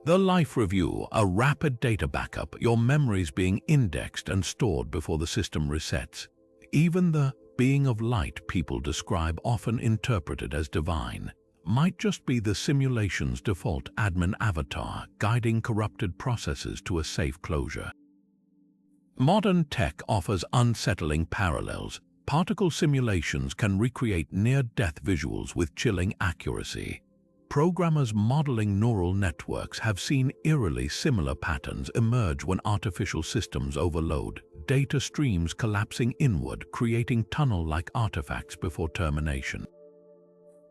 The life review, a rapid data backup, your memories being indexed and stored before the system resets. Even the being of light people describe, often interpreted as divine, might just be the simulation's default admin avatar guiding corrupted processes to a safe closure. Modern tech offers unsettling parallels. Particle simulations can recreate near-death visuals with chilling accuracy. Programmers modeling neural networks have seen eerily similar patterns emerge when artificial systems overload, data streams collapsing inward, creating tunnel-like artifacts before termination.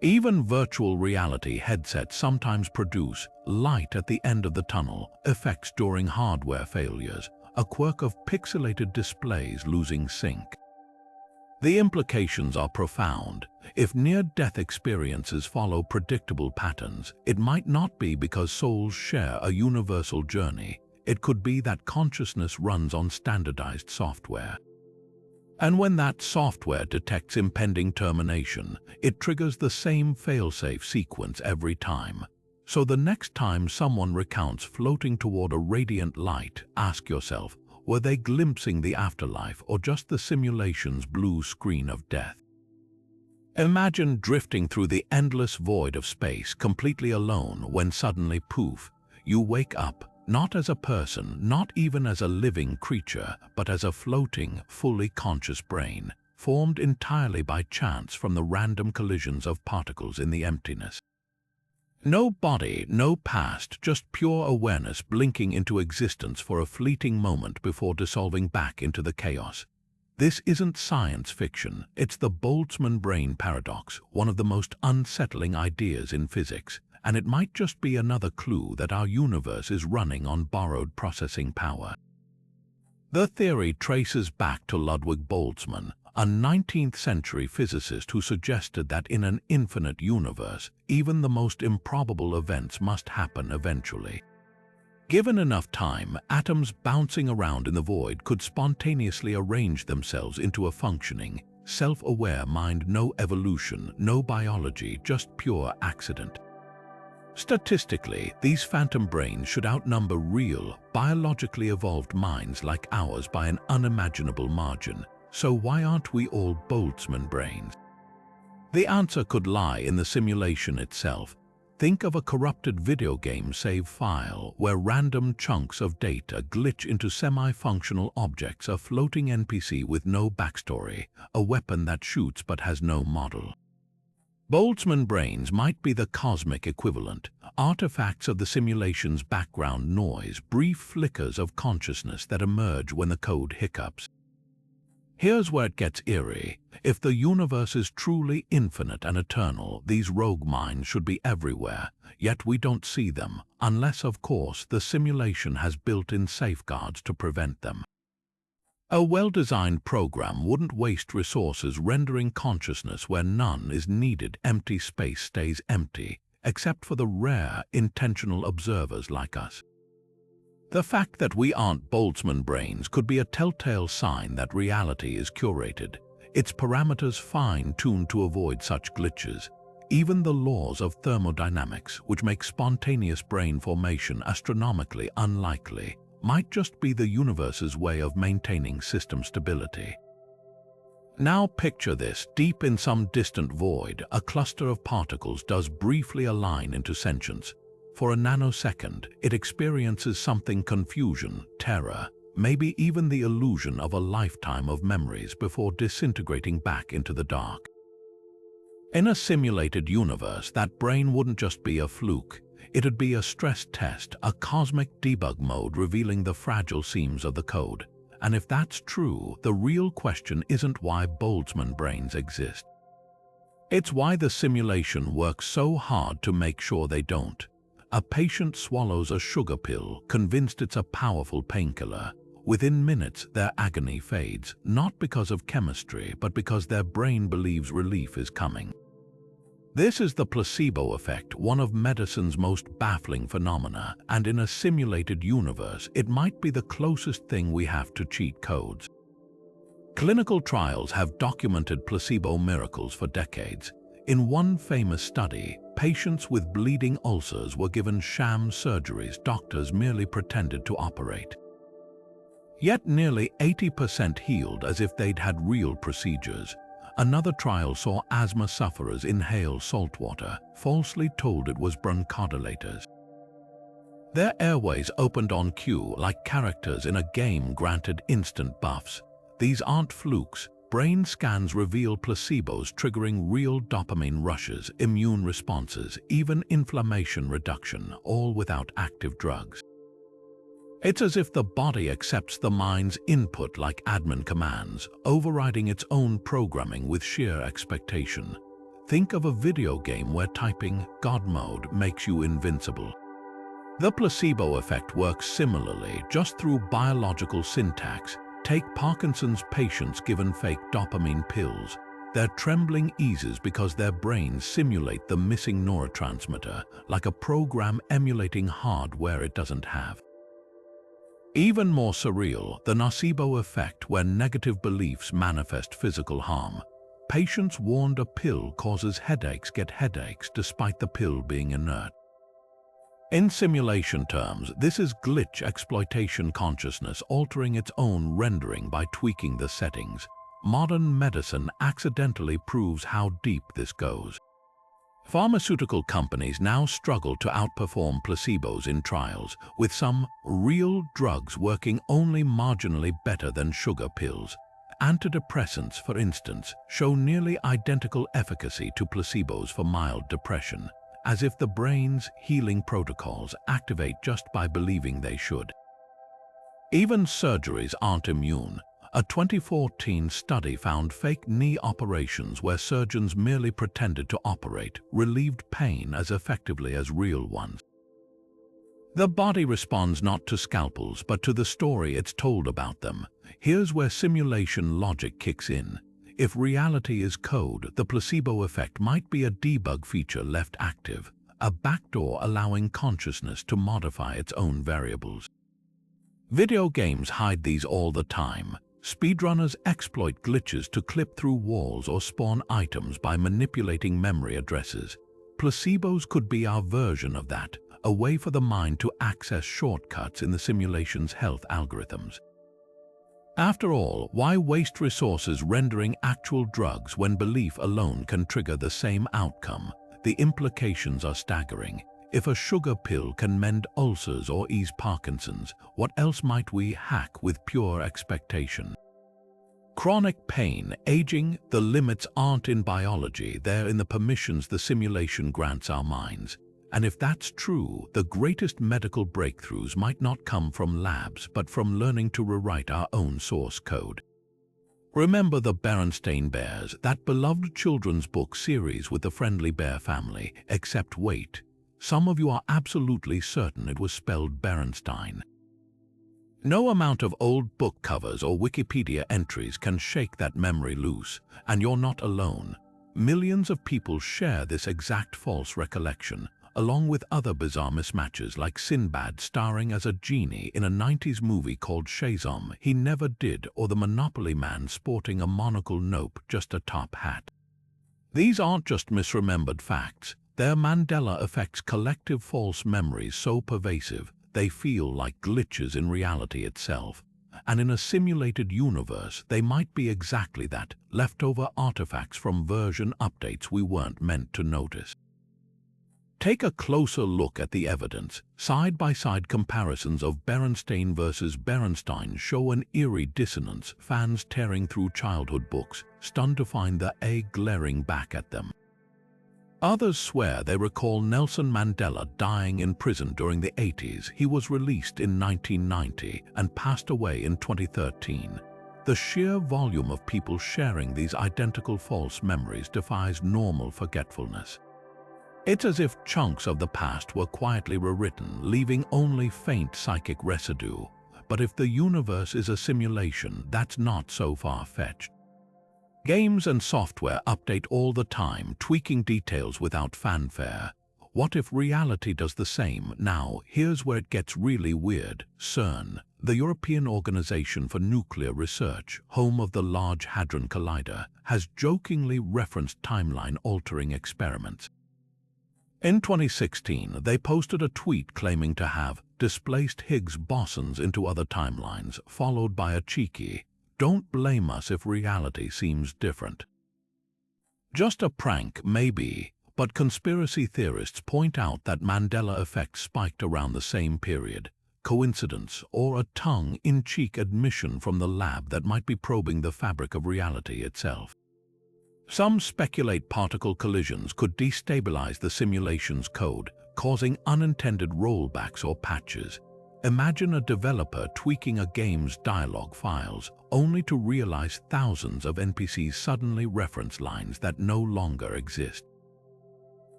Even virtual reality headsets sometimes produce light at the end of the tunnel effects during hardware failures, a quirk of pixelated displays losing sync. The implications are profound. If near-death experiences follow predictable patterns, it might not be because souls share a universal journey. It could be that consciousness runs on standardized software. And when that software detects impending termination, it triggers the same fail-safe sequence every time. So the next time someone recounts floating toward a radiant light, ask yourself, were they glimpsing the afterlife or just the simulation's blue screen of death? Imagine drifting through the endless void of space completely alone when suddenly, poof, you wake up, not as a person, not even as a living creature, but as a floating, fully conscious brain, formed entirely by chance from the random collisions of particles in the emptiness. No body, no past, just pure awareness blinking into existence for a fleeting moment before dissolving back into the chaos. This isn't science fiction, it's the Boltzmann brain paradox, one of the most unsettling ideas in physics, and it might just be another clue that our universe is running on borrowed processing power. The theory traces back to Ludwig Boltzmann, a 19th-century physicist who suggested that in an infinite universe, even the most improbable events must happen eventually. Given enough time, atoms bouncing around in the void could spontaneously arrange themselves into a functioning, self-aware mind. No evolution, no biology, just pure accident. Statistically, these phantom brains should outnumber real, biologically evolved minds like ours by an unimaginable margin. So why aren't we all Boltzmann brains? The answer could lie in the simulation itself. Think of a corrupted video game save file where random chunks of data glitch into semi-functional objects, a floating NPC with no backstory, a weapon that shoots but has no model. Boltzmann brains might be the cosmic equivalent, artifacts of the simulation's background noise, brief flickers of consciousness that emerge when the code hiccups. Here's where it gets eerie. If the universe is truly infinite and eternal, these rogue minds should be everywhere, yet we don't see them, unless, of course, the simulation has built-in safeguards to prevent them. A well-designed program wouldn't waste resources rendering consciousness where none is needed. Empty space stays empty, except for the rare, intentional observers like us. The fact that we aren't Boltzmann brains could be a telltale sign that reality is curated, its parameters fine-tuned to avoid such glitches. Even the laws of thermodynamics, which make spontaneous brain formation astronomically unlikely, might just be the universe's way of maintaining system stability. Now picture this: deep in some distant void, a cluster of particles does briefly align into sentience. For a nanosecond, it experiences something: confusion, terror, maybe even the illusion of a lifetime of memories before disintegrating back into the dark. In a simulated universe, that brain wouldn't just be a fluke. It'd be a stress test, a cosmic debug mode revealing the fragile seams of the code. And if that's true, the real question isn't why Boltzmann brains exist. It's why the simulation works so hard to make sure they don't. A patient swallows a sugar pill, convinced it's a powerful painkiller. Within minutes, their agony fades, not because of chemistry, but because their brain believes relief is coming. This is the placebo effect, one of medicine's most baffling phenomena, and in a simulated universe, it might be the closest thing we have to cheat codes. Clinical trials have documented placebo miracles for decades. In one famous study, patients with bleeding ulcers were given sham surgeries doctors merely pretended to operate. Yet nearly 80% healed as if they'd had real procedures. Another trial saw asthma sufferers inhale salt water, falsely told it was bronchodilators. Their airways opened on cue like characters in a game granted instant buffs. These aren't flukes. Brain scans reveal placebos triggering real dopamine rushes, immune responses, even inflammation reduction, all without active drugs. It's as if the body accepts the mind's input like admin commands, overriding its own programming with sheer expectation. Think of a video game where typing God mode makes you invincible. The placebo effect works similarly, just through biological syntax. Take Parkinson's patients given fake dopamine pills. Their trembling eases because their brains simulate the missing neurotransmitter, like a program emulating hardware it doesn't have. Even more surreal, the nocebo effect, where negative beliefs manifest physical harm. Patients warned a pill causes headaches get headaches despite the pill being inert. In simulation terms, this is glitch exploitation consciousness altering its own rendering by tweaking the settings. Modern medicine accidentally proves how deep this goes. Pharmaceutical companies now struggle to outperform placebos in trials, with some real drugs working only marginally better than sugar pills. Antidepressants, for instance, show nearly identical efficacy to placebos for mild depression, as if the brain's healing protocols activate just by believing they should. Even surgeries aren't immune. A 2014 study found fake knee operations where surgeons merely pretended to operate relieved pain as effectively as real ones. The body responds not to scalpels but to the story it's told about them. Here's where simulation logic kicks in. If reality is code, the placebo effect might be a debug feature left active, a backdoor allowing consciousness to modify its own variables. Video games hide these all the time. Speedrunners exploit glitches to clip through walls or spawn items by manipulating memory addresses. Placebos could be our version of that, a way for the mind to access shortcuts in the simulation's health algorithms. After all, why waste resources rendering actual drugs when belief alone can trigger the same outcome? The implications are staggering. If a sugar pill can mend ulcers or ease Parkinson's, what else might we hack with pure expectation? Chronic pain, aging, the limits aren't in biology, they're in the permissions the simulation grants our minds. And if that's true, the greatest medical breakthroughs might not come from labs, but from learning to rewrite our own source code. Remember the Berenstain Bears, that beloved children's book series with the friendly bear family, except wait, some of you are absolutely certain it was spelled Berenstein. No amount of old book covers or Wikipedia entries can shake that memory loose, and you're not alone. Millions of people share this exact false recollection, along with other bizarre mismatches like Sinbad starring as a genie in a 90s movie called Shazam He Never Did, or the Monopoly Man sporting a monocle, nope, just a top hat. These aren't just misremembered facts, they're Mandela Effect's collective false memories so pervasive they feel like glitches in reality itself. And in a simulated universe, they might be exactly that, leftover artifacts from version updates we weren't meant to notice. Take a closer look at the evidence. Side-by-side comparisons of Berenstain versus Berenstein show an eerie dissonance, fans tearing through childhood books, stunned to find the A glaring back at them. Others swear they recall Nelson Mandela dying in prison during the 80s. He was released in 1990 and passed away in 2013. The sheer volume of people sharing these identical false memories defies normal forgetfulness. It's as if chunks of the past were quietly rewritten, leaving only faint psychic residue. But if the universe is a simulation, that's not so far-fetched. Games and software update all the time, tweaking details without fanfare. What if reality does the same? Now, here's where it gets really weird. CERN, the European Organization for Nuclear Research, home of the Large Hadron Collider, has jokingly referenced timeline-altering experiments. In 2016, they posted a tweet claiming to have displaced Higgs bosons into other timelines, followed by a cheeky, "Don't blame us if reality seems different." Just a prank, maybe, but conspiracy theorists point out that Mandela Effect spiked around the same period. Coincidence, or a tongue-in-cheek admission from the lab that might be probing the fabric of reality itself? Some speculate particle collisions could destabilize the simulation's code, causing unintended rollbacks or patches. Imagine a developer tweaking a game's dialogue files, only to realize thousands of NPCs suddenly reference lines that no longer exist.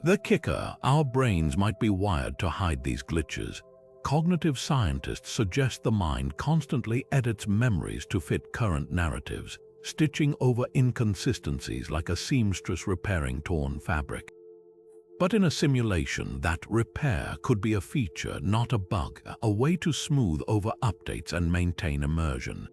The kicker: our brains might be wired to hide these glitches. Cognitive scientists suggest the mind constantly edits memories to fit current narratives, stitching over inconsistencies like a seamstress repairing torn fabric. But in a simulation, that repair could be a feature, not a bug, a way to smooth over updates and maintain immersion.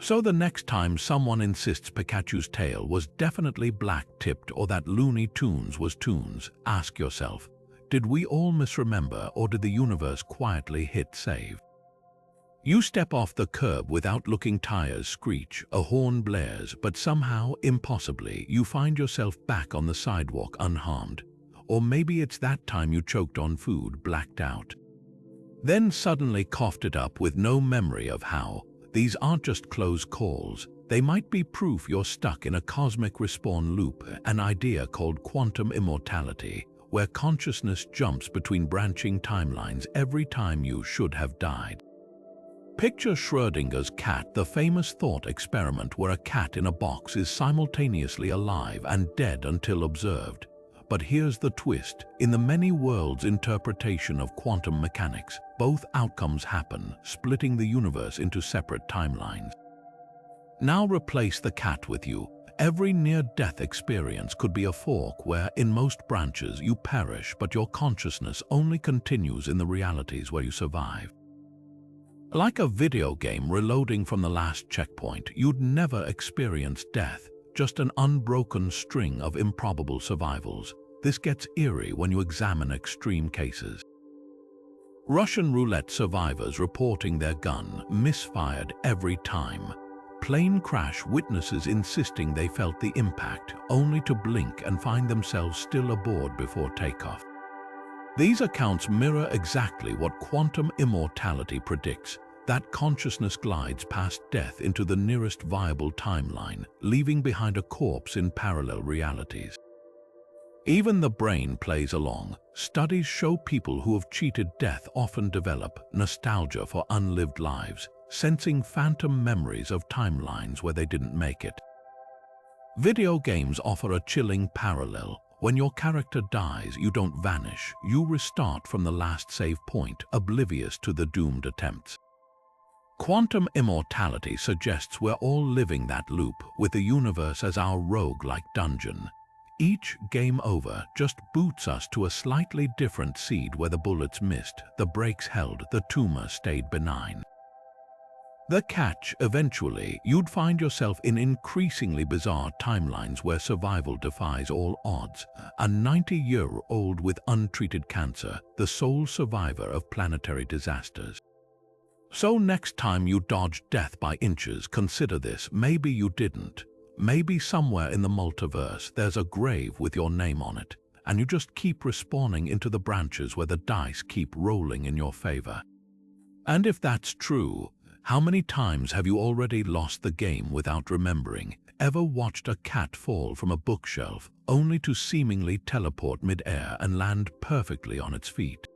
So the next time someone insists Pikachu's tail was definitely black-tipped or that Looney Tunes was Toons, ask yourself, did we all misremember, or did the universe quietly hit save? You step off the curb without looking, tires screech, a horn blares, but somehow, impossibly, you find yourself back on the sidewalk unharmed. Or maybe it's that time you choked on food, blacked out. Then suddenly coughed it up with no memory of how. These aren't just close calls. They might be proof you're stuck in a cosmic respawn loop, an idea called quantum immortality, where consciousness jumps between branching timelines every time you should have died. Picture Schrödinger's cat, the famous thought experiment where a cat in a box is simultaneously alive and dead until observed. But here's the twist: in the many worlds interpretation of quantum mechanics, both outcomes happen, splitting the universe into separate timelines. Now replace the cat with you. Every near-death experience could be a fork where, in most branches, you perish, but your consciousness only continues in the realities where you survive. Like a video game reloading from the last checkpoint, you'd never experience death, just an unbroken string of improbable survivals. This gets eerie when you examine extreme cases. Russian roulette survivors reporting their gun misfired every time. Plane crash witnesses insisting they felt the impact, only to blink and find themselves still aboard before takeoff. These accounts mirror exactly what quantum immortality predicts: that consciousness glides past death into the nearest viable timeline, leaving behind a corpse in parallel realities. Even the brain plays along. Studies show people who have cheated death often develop nostalgia for unlived lives, sensing phantom memories of timelines where they didn't make it. Video games offer a chilling parallel. When your character dies, you don't vanish. You restart from the last save point, oblivious to the doomed attempts. Quantum immortality suggests we're all living that loop, with the universe as our rogue-like dungeon. Each game over just boots us to a slightly different seed where the bullets missed, the brakes held, the tumor stayed benign. The catch: eventually, you'd find yourself in increasingly bizarre timelines where survival defies all odds. A 90-year-old with untreated cancer, the sole survivor of planetary disasters. So next time you dodge death by inches, consider this: maybe you didn't. Maybe somewhere in the multiverse there's a grave with your name on it, and you just keep respawning into the branches where the dice keep rolling in your favor. And if that's true, how many times have you already lost the game without remembering? Ever watched a cat fall from a bookshelf only to seemingly teleport mid-air and land perfectly on its feet?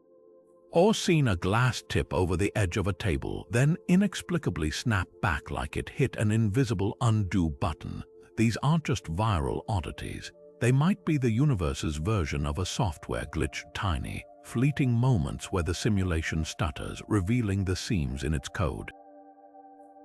Or seen a glass tip over the edge of a table, then inexplicably snap back like it hit an invisible undo button? These aren't just viral oddities. They might be the universe's version of a software glitch, tiny, fleeting moments where the simulation stutters, revealing the seams in its code.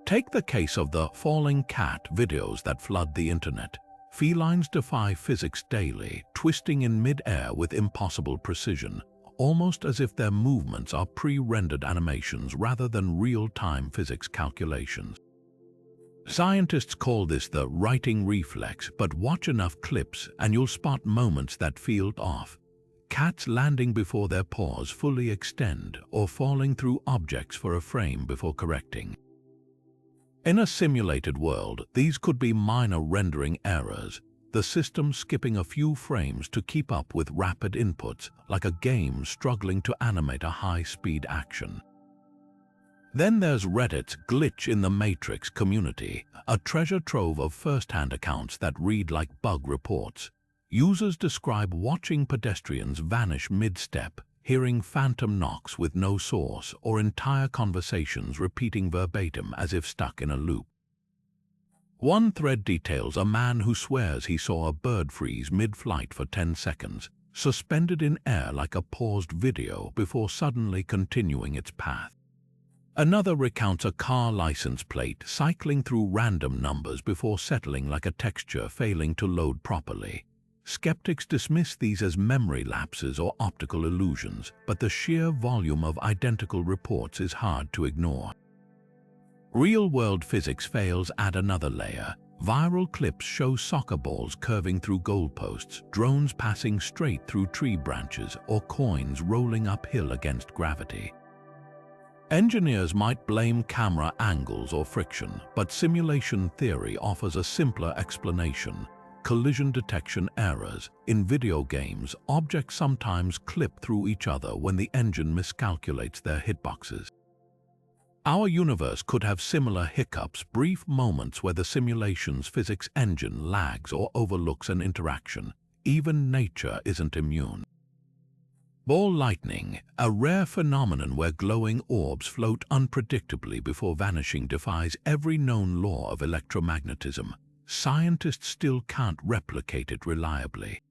Take the case of the falling cat videos that flood the internet. Felines defy physics daily, twisting in mid-air with impossible precision, almost as if their movements are pre-rendered animations rather than real-time physics calculations. Scientists call this the writing reflex, but watch enough clips and you'll spot moments that feel off. Cats landing before their paws fully extend, or falling through objects for a frame before correcting. In a simulated world, these could be minor rendering errors. the system skipping a few frames to keep up with rapid inputs, like a game struggling to animate a high-speed action. Then there's Reddit's Glitch in the Matrix community, a treasure trove of first-hand accounts that read like bug reports. Users describe watching pedestrians vanish mid-step, hearing phantom knocks with no source, or entire conversations repeating verbatim as if stuck in a loop. One thread details a man who swears he saw a bird freeze mid-flight for 10 seconds, suspended in air like a paused video before suddenly continuing its path. Another recounts a car license plate cycling through random numbers before settling like a texture failing to load properly. Skeptics dismiss these as memory lapses or optical illusions, but the sheer volume of identical reports is hard to ignore. Real-world physics fails add another layer. Viral clips show soccer balls curving through goalposts, drones passing straight through tree branches, or coins rolling uphill against gravity. Engineers might blame camera angles or friction, but simulation theory offers a simpler explanation. Collision detection errors. In video games, objects sometimes clip through each other when the engine miscalculates their hitboxes. Our universe could have similar hiccups, brief moments where the simulation's physics engine lags or overlooks an interaction. Even nature isn't immune. Ball lightning, a rare phenomenon where glowing orbs float unpredictably before vanishing, defies every known law of electromagnetism. Scientists still can't replicate it reliably.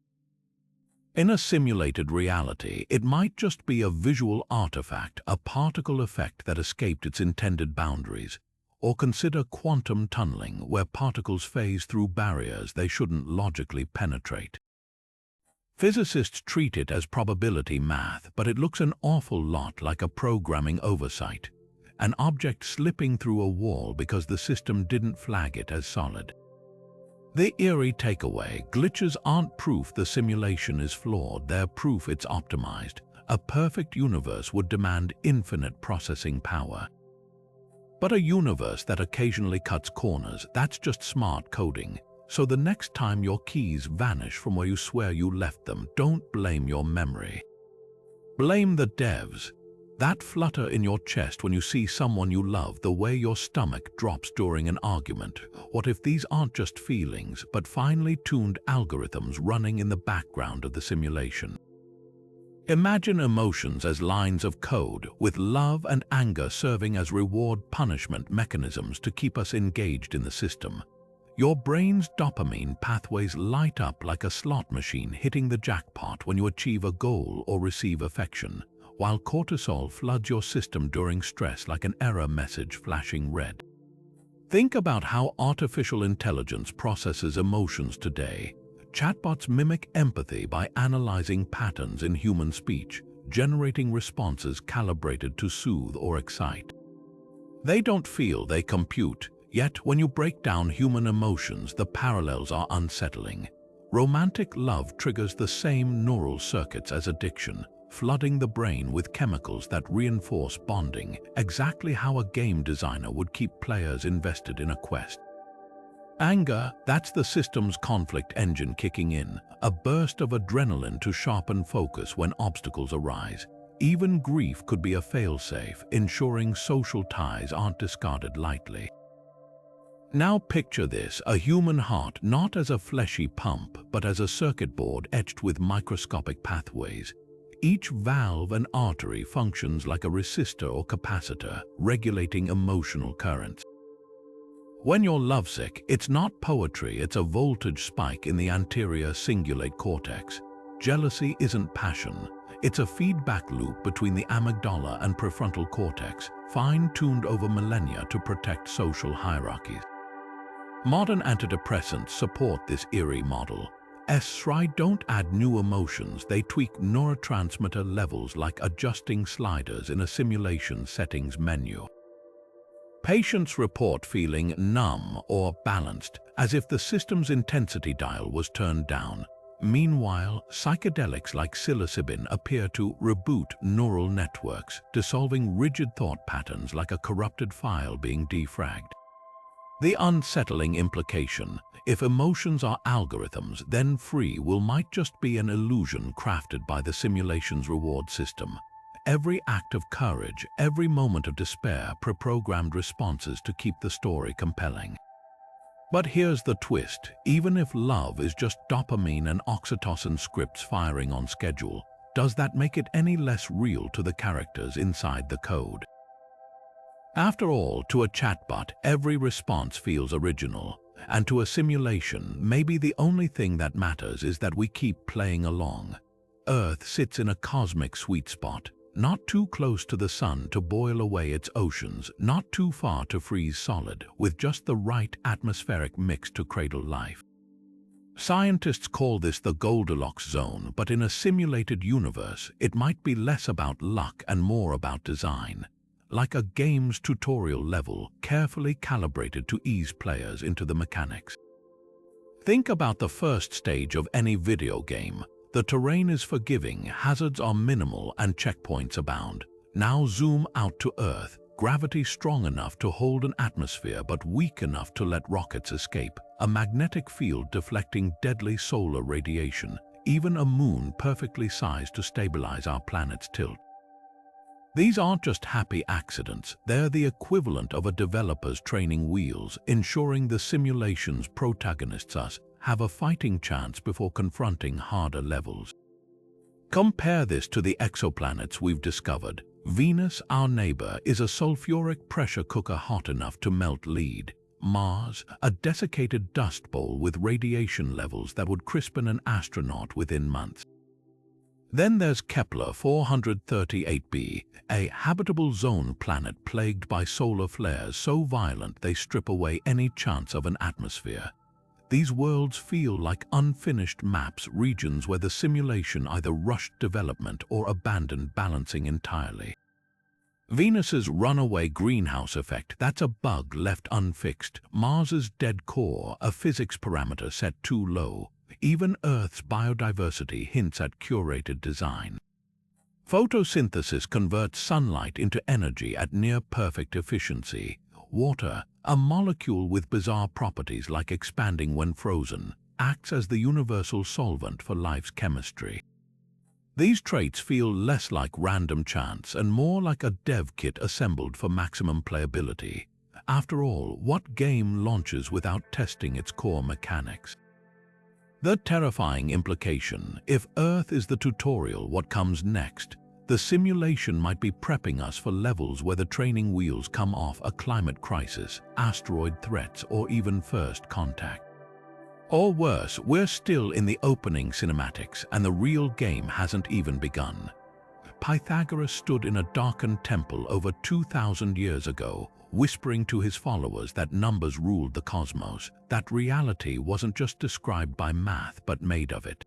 In a simulated reality, it might just be a visual artifact, a particle effect that escaped its intended boundaries. Or consider quantum tunneling, where particles phase through barriers they shouldn't logically penetrate. Physicists treat it as probability math, but it looks an awful lot like a programming oversight. An object slipping through a wall because the system didn't flag it as solid. The eerie takeaway: glitches aren't proof the simulation is flawed, they're proof it's optimized. A perfect universe would demand infinite processing power. But a universe that occasionally cuts corners, that's just smart coding. So the next time your keys vanish from where you swear you left them, don't blame your memory. Blame the devs. That flutter in your chest when you see someone you love, the way your stomach drops during an argument. What if these aren't just feelings, but finely tuned algorithms running in the background of the simulation? Imagine emotions as lines of code, with love and anger serving as reward-punishment mechanisms to keep us engaged in the system. Your brain's dopamine pathways light up like a slot machine hitting the jackpot when you achieve a goal or receive affection, while cortisol floods your system during stress like an error message flashing red. Think about how artificial intelligence processes emotions today. Chatbots mimic empathy by analyzing patterns in human speech, generating responses calibrated to soothe or excite. They don't feel, they compute. Yet, when you break down human emotions, the parallels are unsettling. Romantic love triggers the same neural circuits as addiction, flooding the brain with chemicals that reinforce bonding, exactly how a game designer would keep players invested in a quest. Anger, that's the system's conflict engine kicking in, a burst of adrenaline to sharpen focus when obstacles arise. Even grief could be a failsafe, ensuring social ties aren't discarded lightly. Now picture this: a human heart not as a fleshy pump, but as a circuit board etched with microscopic pathways. Each valve and artery functions like a resistor or capacitor, regulating emotional currents. When you're lovesick, it's not poetry, it's a voltage spike in the anterior cingulate cortex. Jealousy isn't passion, it's a feedback loop between the amygdala and prefrontal cortex, fine-tuned over millennia to protect social hierarchies. Modern antidepressants support this eerie model. SSRI don't add new emotions, they tweak neurotransmitter levels like adjusting sliders in a simulation settings menu. Patients report feeling numb or balanced, as if the system's intensity dial was turned down. Meanwhile, psychedelics like psilocybin appear to reboot neural networks, dissolving rigid thought patterns like a corrupted file being defragged. The unsettling implication: if emotions are algorithms, then free will might just be an illusion crafted by the simulation's reward system. Every act of courage, every moment of despair, pre-programmed responses to keep the story compelling. But here's the twist: even if love is just dopamine and oxytocin scripts firing on schedule, does that make it any less real to the characters inside the code? After all, to a chatbot, every response feels original, and to a simulation, maybe the only thing that matters is that we keep playing along. Earth sits in a cosmic sweet spot, not too close to the sun to boil away its oceans, not too far to freeze solid, with just the right atmospheric mix to cradle life. Scientists call this the Goldilocks zone, but in a simulated universe, it might be less about luck and more about design. Like a game's tutorial level, carefully calibrated to ease players into the mechanics. Think about the first stage of any video game. The terrain is forgiving, hazards are minimal, and checkpoints abound. Now zoom out to Earth, gravity strong enough to hold an atmosphere but weak enough to let rockets escape, a magnetic field deflecting deadly solar radiation, even a moon perfectly sized to stabilize our planet's tilt. These aren't just happy accidents, they're the equivalent of a developer's training wheels, ensuring the simulation's protagonists have a fighting chance before confronting harder levels. Compare this to the exoplanets we've discovered. Venus, our neighbor, is a sulfuric pressure cooker hot enough to melt lead. Mars, a desiccated dust bowl with radiation levels that would crispen an astronaut within months. Then there's Kepler 438b, a habitable zone planet plagued by solar flares so violent they strip away any chance of an atmosphere. These worlds feel like unfinished maps, regions where the simulation either rushed development or abandoned balancing entirely. Venus's runaway greenhouse effect, that's a bug left unfixed. Mars's dead core, a physics parameter set too low. Even Earth's biodiversity hints at curated design. Photosynthesis converts sunlight into energy at near-perfect efficiency. Water, a molecule with bizarre properties like expanding when frozen, acts as the universal solvent for life's chemistry. These traits feel less like random chance and more like a dev kit assembled for maximum playability. After all, what game launches without testing its core mechanics? The terrifying implication: if Earth is the tutorial, what comes next? The simulation might be prepping us for levels where the training wheels come off: a climate crisis, asteroid threats, or even first contact. Or worse, we're still in the opening cinematics and the real game hasn't even begun. Pythagoras stood in a darkened temple over 2,000 years ago, whispering to his followers that numbers ruled the cosmos, that reality wasn't just described by math but made of it.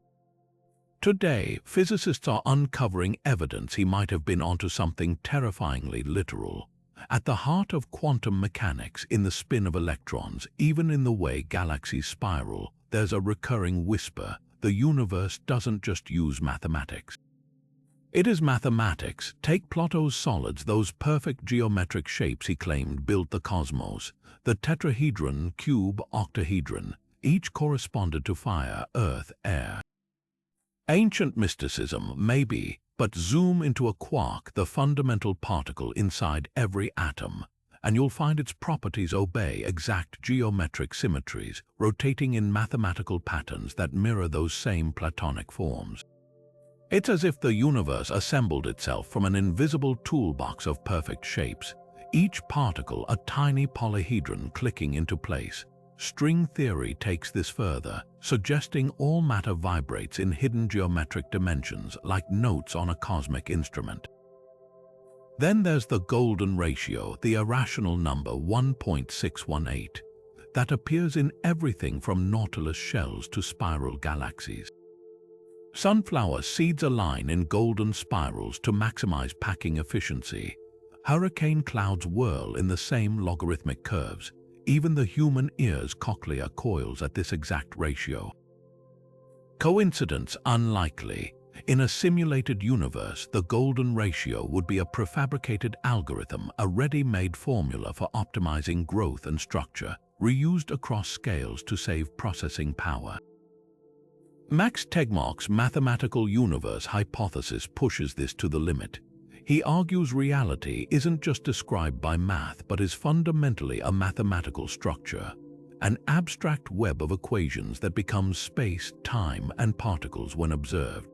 Today, physicists are uncovering evidence he might have been onto something terrifyingly literal. At the heart of quantum mechanics, in the spin of electrons, even in the way galaxies spiral, there's a recurring whisper: the universe doesn't just use mathematics. It is mathematics. Take Plato's solids, those perfect geometric shapes he claimed built the cosmos. The tetrahedron, cube, octahedron, each corresponded to fire, earth, air. Ancient mysticism, maybe, but zoom into a quark, the fundamental particle inside every atom, and you'll find its properties obey exact geometric symmetries, rotating in mathematical patterns that mirror those same Platonic forms. It's as if the universe assembled itself from an invisible toolbox of perfect shapes, each particle a tiny polyhedron clicking into place. String theory takes this further, suggesting all matter vibrates in hidden geometric dimensions like notes on a cosmic instrument. Then there's the golden ratio, the irrational number 1.618, that appears in everything from Nautilus shells to spiral galaxies. Sunflower seeds align in golden spirals to maximize packing efficiency. Hurricane clouds whirl in the same logarithmic curves. Even the human ear's cochlea coils at this exact ratio. Coincidence? Unlikely. In a simulated universe, the golden ratio would be a prefabricated algorithm, a ready-made formula for optimizing growth and structure. reused across scales to save processing power. Max Tegmark's mathematical universe hypothesis pushes this to the limit. He argues reality isn't just described by math, but is fundamentally a mathematical structure, an abstract web of equations that becomes space, time, and particles when observed.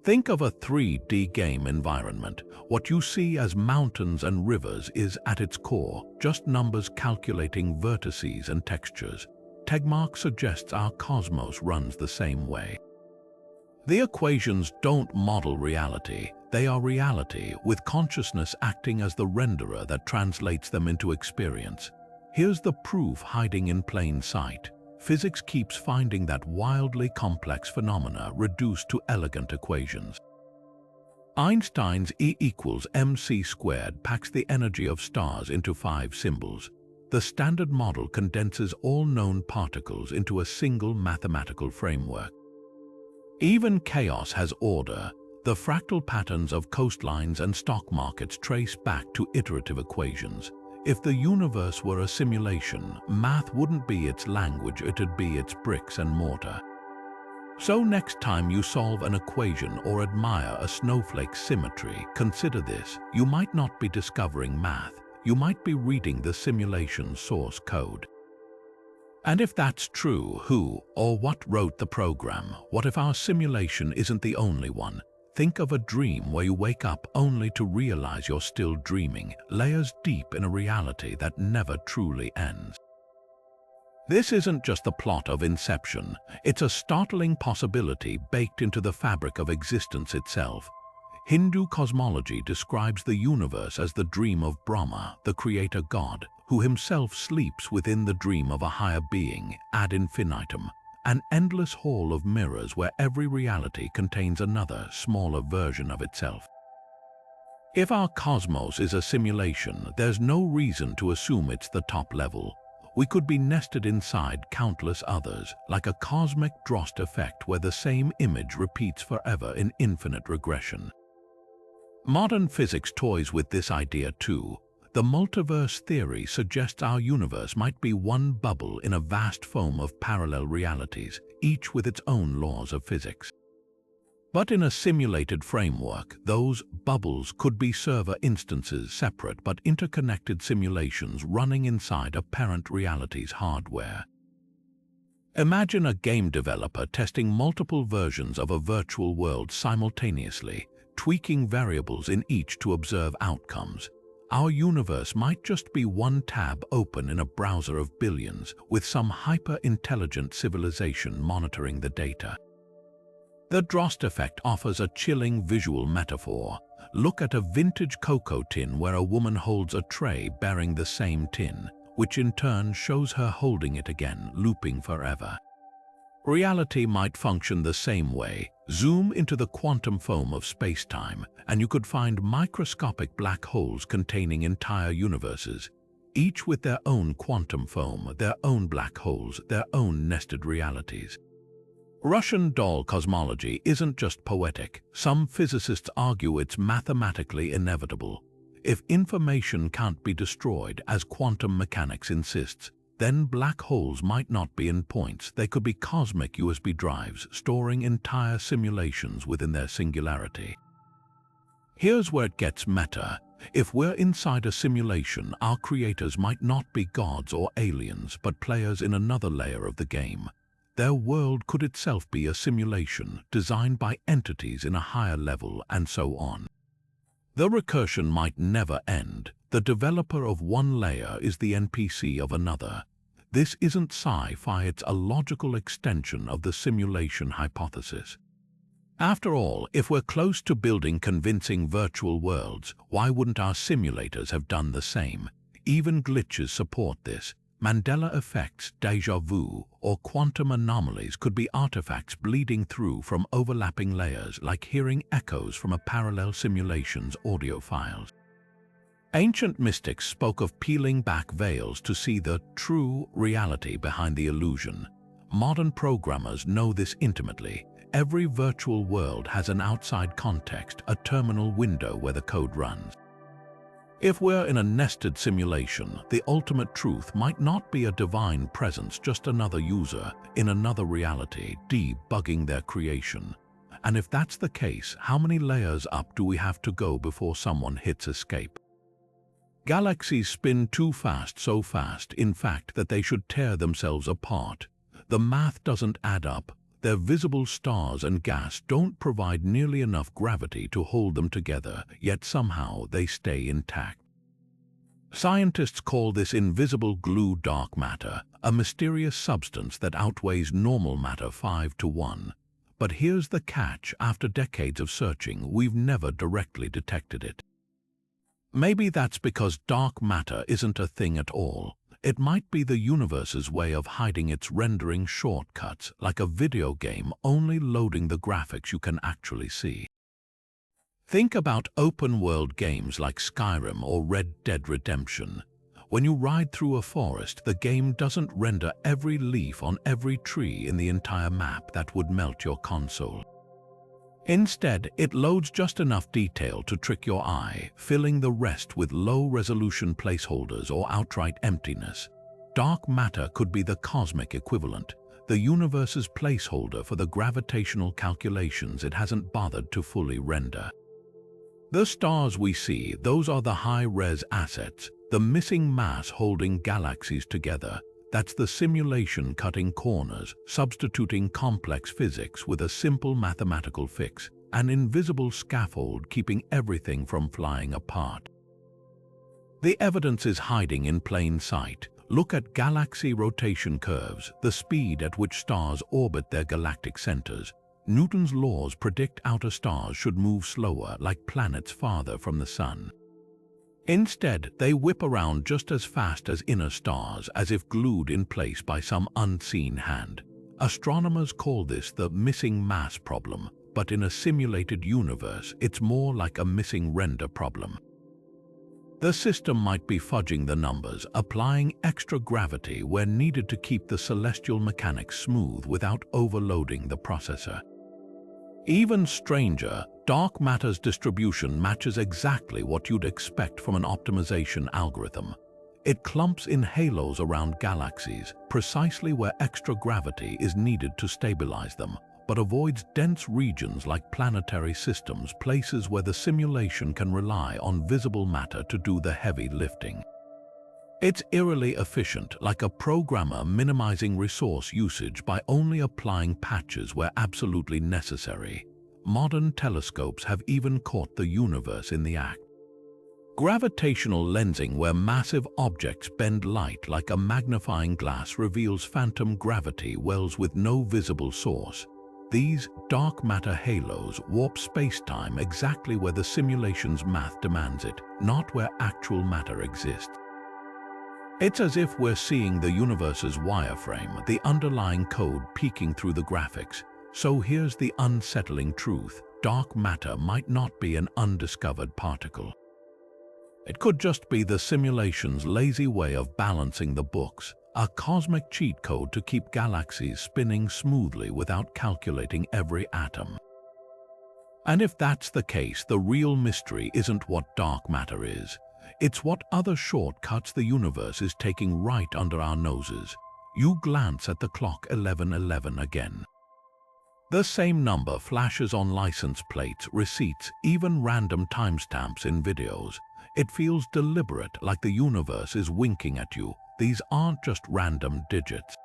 Think of a 3D game environment. What you see as mountains and rivers is, at its core, just numbers calculating vertices and textures. Tegmark suggests our cosmos runs the same way. The equations don't model reality. They are reality, with consciousness acting as the renderer that translates them into experience. Here's the proof hiding in plain sight. Physics keeps finding that wildly complex phenomena reduced to elegant equations. Einstein's E equals mc squared packs the energy of stars into 5 symbols. The Standard Model condenses all known particles into a single mathematical framework. Even chaos has order. The fractal patterns of coastlines and stock markets trace back to iterative equations. If the universe were a simulation, math wouldn't be its language, it'd be its bricks and mortar. So next time you solve an equation or admire a snowflake's symmetry, consider this: you might not be discovering math, you might be reading the simulation's source code. And if that's true, who or what wrote the program? What if our simulation isn't the only one? Think of a dream where you wake up only to realize you're still dreaming, layers deep in a reality that never truly ends. This isn't just the plot of Inception, it's a startling possibility baked into the fabric of existence itself. Hindu cosmology describes the universe as the dream of Brahma, the creator god, who himself sleeps within the dream of a higher being, ad infinitum. An endless hall of mirrors where every reality contains another, smaller version of itself. If our cosmos is a simulation, there's no reason to assume it's the top level. We could be nested inside countless others, like a cosmic Drost effect where the same image repeats forever in infinite regression. Modern physics toys with this idea too. The multiverse theory suggests our universe might be one bubble in a vast foam of parallel realities, each with its own laws of physics. But in a simulated framework, those bubbles could be server instances, separate but interconnected simulations running inside a parent reality's hardware. Imagine a game developer testing multiple versions of a virtual world simultaneously, tweaking variables in each to observe outcomes. Our universe might just be one tab open in a browser of billions, with some hyper-intelligent civilization monitoring the data. The Drost effect offers a chilling visual metaphor. Look at a vintage cocoa tin where a woman holds a tray bearing the same tin, which in turn shows her holding it again, looping forever. Reality might function the same way. Zoom into the quantum foam of space-time, and you could find microscopic black holes containing entire universes, each with their own quantum foam, their own black holes, their own nested realities. Russian doll cosmology isn't just poetic. Some physicists argue it's mathematically inevitable. If information can't be destroyed, as quantum mechanics insists, then black holes might not be endpoints. They could be cosmic USB drives, storing entire simulations within their singularity. Here's where it gets meta. If we're inside a simulation, our creators might not be gods or aliens, but players in another layer of the game. Their world could itself be a simulation, designed by entities in a higher level, and so on. The recursion might never end. The developer of one layer is the NPC of another. This isn't sci-fi, it's a logical extension of the simulation hypothesis. After all, if we're close to building convincing virtual worlds, why wouldn't our simulators have done the same? Even glitches support this. Mandela effects, déjà vu, or quantum anomalies could be artifacts bleeding through from overlapping layers, like hearing echoes from a parallel simulation's audio files. Ancient mystics spoke of peeling back veils to see the true reality behind the illusion. Modern programmers know this intimately. Every virtual world has an outside context, a terminal window where the code runs. If we're in a nested simulation, the ultimate truth might not be a divine presence, just another user in another reality debugging their creation. And if that's the case, how many layers up do we have to go before someone hits escape? Galaxies spin too fast, so fast, in fact, that they should tear themselves apart. The math doesn't add up. Their visible stars and gas don't provide nearly enough gravity to hold them together, yet somehow they stay intact. Scientists call this invisible glue dark matter, a mysterious substance that outweighs normal matter 5 to 1. But here's the catch: after decades of searching, we've never directly detected it. Maybe that's because dark matter isn't a thing at all. It might be the universe's way of hiding its rendering shortcuts, like a video game only loading the graphics you can actually see. Think about open-world games like Skyrim or Red Dead Redemption. When you ride through a forest, the game doesn't render every leaf on every tree in the entire map that would melt your console. Instead, it loads just enough detail to trick your eye, filling the rest with low-resolution placeholders or outright emptiness. Dark matter could be the cosmic equivalent, the universe's placeholder for the gravitational calculations it hasn't bothered to fully render. The stars we see, those are the high-res assets, the missing mass holding galaxies together. That's the simulation cutting corners, substituting complex physics with a simple mathematical fix, an invisible scaffold keeping everything from flying apart. The evidence is hiding in plain sight. Look at galaxy rotation curves, the speed at which stars orbit their galactic centers. Newton's laws predict outer stars should move slower, like planets farther from the sun. Instead, they whip around just as fast as inner stars, as if glued in place by some unseen hand. Astronomers call this the missing mass problem, but in a simulated universe, it's more like a missing render problem. The system might be fudging the numbers, applying extra gravity where needed to keep the celestial mechanics smooth without overloading the processor. Even stranger, dark matter's distribution matches exactly what you'd expect from an optimization algorithm. It clumps in halos around galaxies, precisely where extra gravity is needed to stabilize them, but avoids dense regions like planetary systems, places where the simulation can rely on visible matter to do the heavy lifting. It's eerily efficient, like a programmer minimizing resource usage by only applying patches where absolutely necessary. Modern telescopes have even caught the universe in the act. Gravitational lensing, where massive objects bend light like a magnifying glass, reveals phantom gravity wells with no visible source. These dark matter halos warp space-time exactly where the simulation's math demands it, not where actual matter exists. It's as if we're seeing the universe's wireframe, the underlying code peeking through the graphics. So here's the unsettling truth: dark matter might not be an undiscovered particle. It could just be the simulation's lazy way of balancing the books, a cosmic cheat code to keep galaxies spinning smoothly without calculating every atom. And if that's the case, the real mystery isn't what dark matter is. It's what other shortcuts the universe is taking right under our noses. You glance at the clock, 11:11 again. The same number flashes on license plates, receipts, even random timestamps in videos. It feels deliberate, like the universe is winking at you. These aren't just random digits.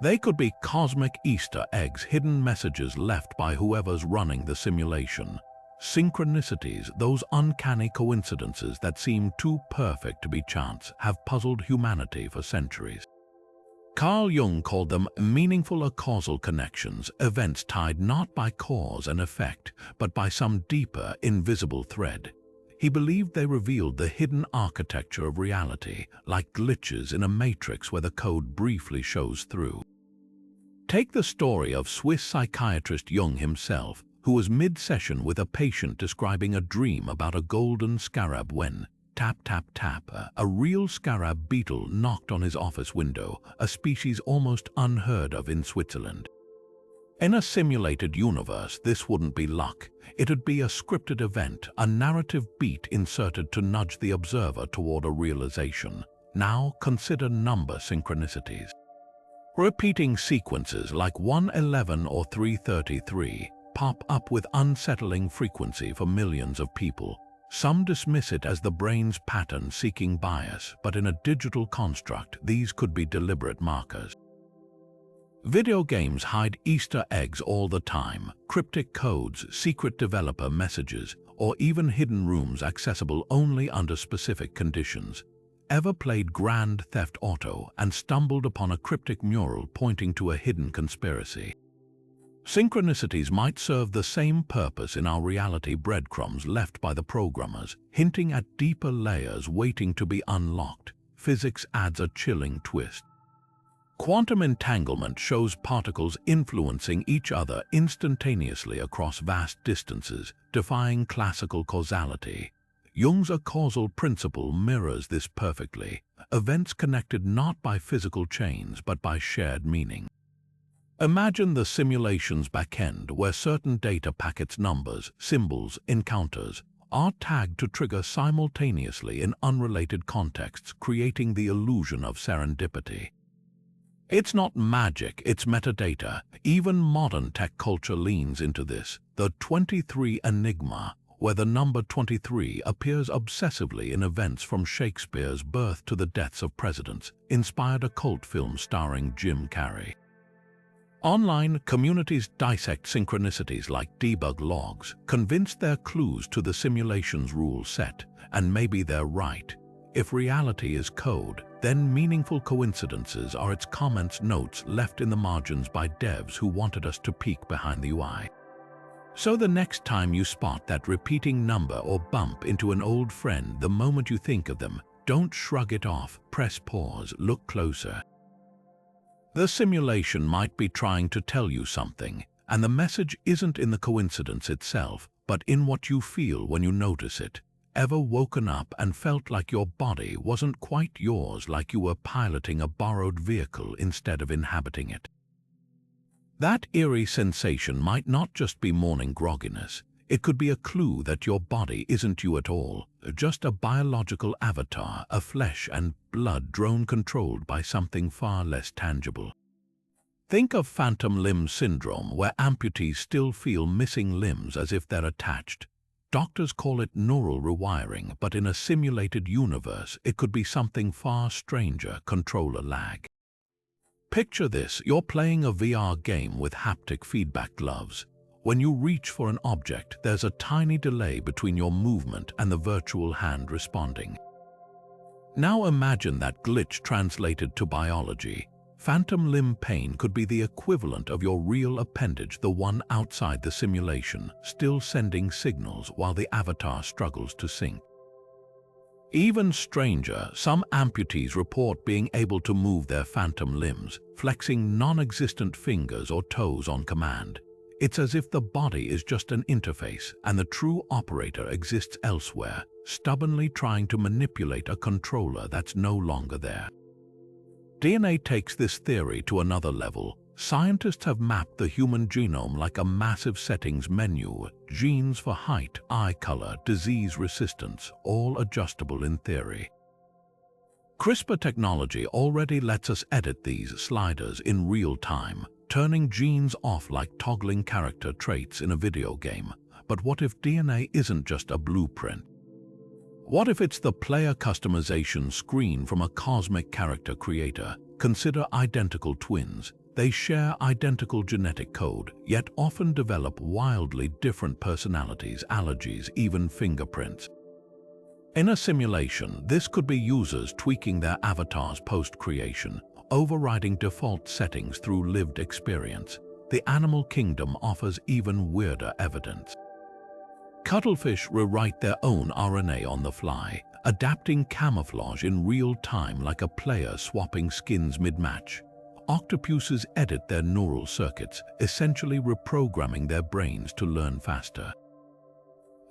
They could be cosmic Easter eggs, hidden messages left by whoever's running the simulation. Synchronicities, those uncanny coincidences that seem too perfect to be chance, have puzzled humanity for centuries. Carl Jung called them meaningful or causal connections, events tied not by cause and effect, but by some deeper, invisible thread. He believed they revealed the hidden architecture of reality, like glitches in a matrix where the code briefly shows through. Take the story of Swiss psychiatrist Jung himself, who was mid-session with a patient describing a dream about a golden scarab when, tap, tap, tap, a real scarab beetle knocked on his office window, a species almost unheard of in Switzerland. In a simulated universe, this wouldn't be luck. It'd be a scripted event, a narrative beat inserted to nudge the observer toward a realization. Now consider number synchronicities. Repeating sequences like 111 or 333 pop up with unsettling frequency for millions of people. Some dismiss it as the brain's pattern seeking bias, but in a digital construct, these could be deliberate markers. Video games hide Easter eggs all the time, cryptic codes, secret developer messages, or even hidden rooms accessible only under specific conditions. Ever played Grand Theft Auto and stumbled upon a cryptic mural pointing to a hidden conspiracy? Synchronicities might serve the same purpose in our reality, breadcrumbs left by the programmers, hinting at deeper layers waiting to be unlocked. Physics adds a chilling twist. Quantum entanglement shows particles influencing each other instantaneously across vast distances, defying classical causality. Jung's causal principle mirrors this perfectly, events connected not by physical chains but by shared meaning. Imagine the simulation's backend where certain data packets, numbers, symbols, encounters, are tagged to trigger simultaneously in unrelated contexts, creating the illusion of serendipity. It's not magic, it's metadata. Even modern tech culture leans into this. The 23 enigma, where the number 23 appears obsessively in events from Shakespeare's birth to the deaths of presidents, inspired a cult film starring Jim Carrey. Online, communities dissect synchronicities like debug logs, convinced they're clues to the simulation's rule set, and maybe they're right. If reality is code, then meaningful coincidences are its comments, notes left in the margins by devs who wanted us to peek behind the UI. So the next time you spot that repeating number or bump into an old friend, the moment you think of them, don't shrug it off, press pause, look closer. The simulation might be trying to tell you something, and the message isn't in the coincidence itself, but in what you feel when you notice it. Ever woken up and felt like your body wasn't quite yours, like you were piloting a borrowed vehicle instead of inhabiting it? That eerie sensation might not just be morning grogginess. It could be a clue that your body isn't you at all, just a biological avatar, a flesh and blood drone controlled by something far less tangible. Think of phantom limb syndrome, where amputees still feel missing limbs as if they're attached. Doctors call it neural rewiring, but in a simulated universe, it could be something far stranger, controller lag. Picture this: you're playing a VR game with haptic feedback gloves. When you reach for an object, there's a tiny delay between your movement and the virtual hand responding. Now imagine that glitch translated to biology. Phantom limb pain could be the equivalent of your real appendage, the one outside the simulation, still sending signals while the avatar struggles to sync. Even stranger, some amputees report being able to move their phantom limbs, flexing non-existent fingers or toes on command. It's as if the body is just an interface and the true operator exists elsewhere, stubbornly trying to manipulate a controller that's no longer there. DNA takes this theory to another level. Scientists have mapped the human genome like a massive settings menu, genes for height, eye color, disease resistance, all adjustable in theory. CRISPR technology already lets us edit these sliders in real time, turning genes off like toggling character traits in a video game. But what if DNA isn't just a blueprint? What if it's the player customization screen from a cosmic character creator? Consider identical twins. They share identical genetic code, yet often develop wildly different personalities, allergies, even fingerprints. In a simulation, this could be users tweaking their avatars post-creation, overriding default settings through lived experience. The animal kingdom offers even weirder evidence. Cuttlefish rewrite their own RNA on the fly, adapting camouflage in real time like a player swapping skins mid-match. Octopuses edit their neural circuits, essentially reprogramming their brains to learn faster.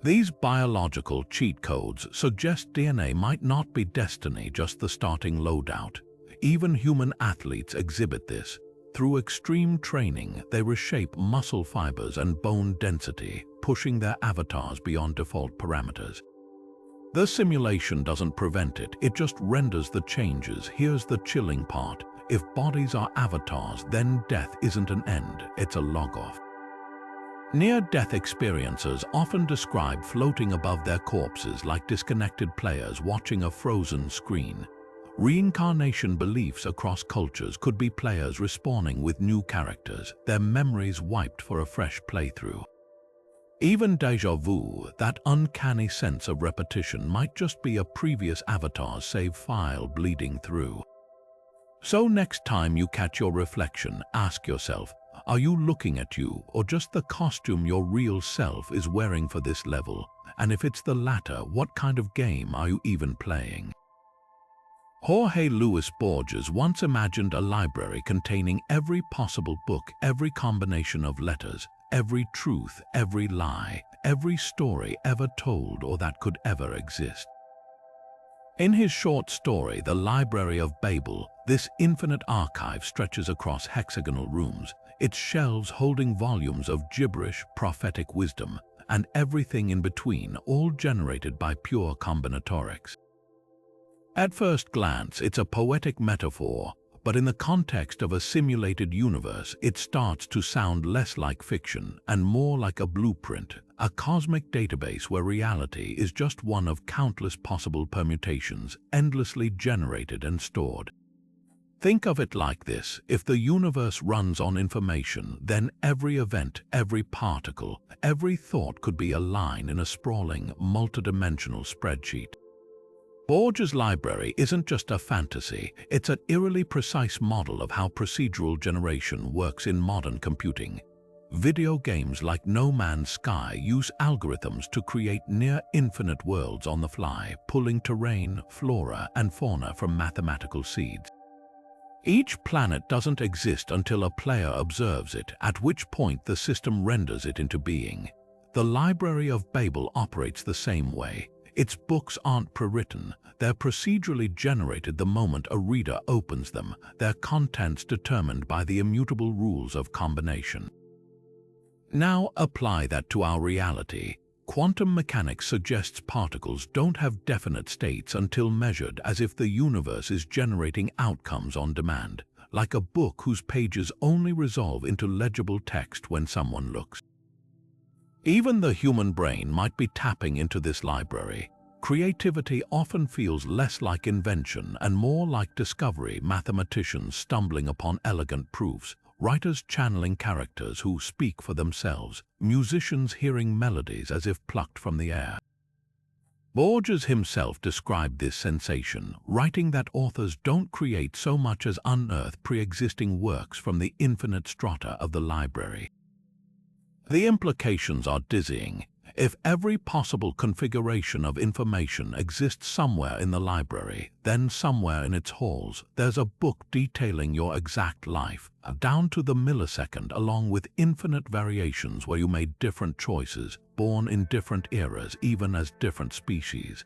These biological cheat codes suggest DNA might not be destiny, just the starting loadout. Even human athletes exhibit this. Through extreme training, they reshape muscle fibers and bone density, pushing their avatars beyond default parameters. The simulation doesn't prevent it, it just renders the changes. Here's the chilling part. If bodies are avatars, then death isn't an end, it's a log-off. Near-death experiencers often describe floating above their corpses like disconnected players watching a frozen screen. Reincarnation beliefs across cultures could be players respawning with new characters, their memories wiped for a fresh playthrough. Even déjà vu, that uncanny sense of repetition, might just be a previous avatar's save file bleeding through. So next time you catch your reflection, ask yourself, are you looking at you or just the costume your real self is wearing for this level? And if it's the latter, what kind of game are you even playing? Jorge Luis Borges once imagined a library containing every possible book, every combination of letters, every truth, every lie, every story ever told or that could ever exist. In his short story, The Library of Babel, this infinite archive stretches across hexagonal rooms, its shelves holding volumes of gibberish, prophetic wisdom, and everything in between, all generated by pure combinatorics. At first glance, it's a poetic metaphor, but in the context of a simulated universe, it starts to sound less like fiction and more like a blueprint, a cosmic database where reality is just one of countless possible permutations, endlessly generated and stored. Think of it like this: if the universe runs on information, then every event, every particle, every thought could be a line in a sprawling, multidimensional spreadsheet. Borges' library isn't just a fantasy, it's an eerily precise model of how procedural generation works in modern computing. Video games like No Man's Sky use algorithms to create near-infinite worlds on the fly, pulling terrain, flora, and fauna from mathematical seeds. Each planet doesn't exist until a player observes it, at which point the system renders it into being. The Library of Babel operates the same way. Its books aren't pre-written, they're procedurally generated the moment a reader opens them, their contents determined by the immutable rules of combination. Now apply that to our reality. Quantum mechanics suggests particles don't have definite states until measured, as if the universe is generating outcomes on demand, like a book whose pages only resolve into legible text when someone looks. Even the human brain might be tapping into this library. Creativity often feels less like invention and more like discovery, mathematicians stumbling upon elegant proofs, writers channeling characters who speak for themselves, musicians hearing melodies as if plucked from the air. Borges himself described this sensation, writing that authors don't create so much as unearth pre-existing works from the infinite strata of the library. The implications are dizzying. If every possible configuration of information exists somewhere in the library, then somewhere in its halls, there's a book detailing your exact life, down to the millisecond, along with infinite variations where you made different choices, born in different eras, even as different species.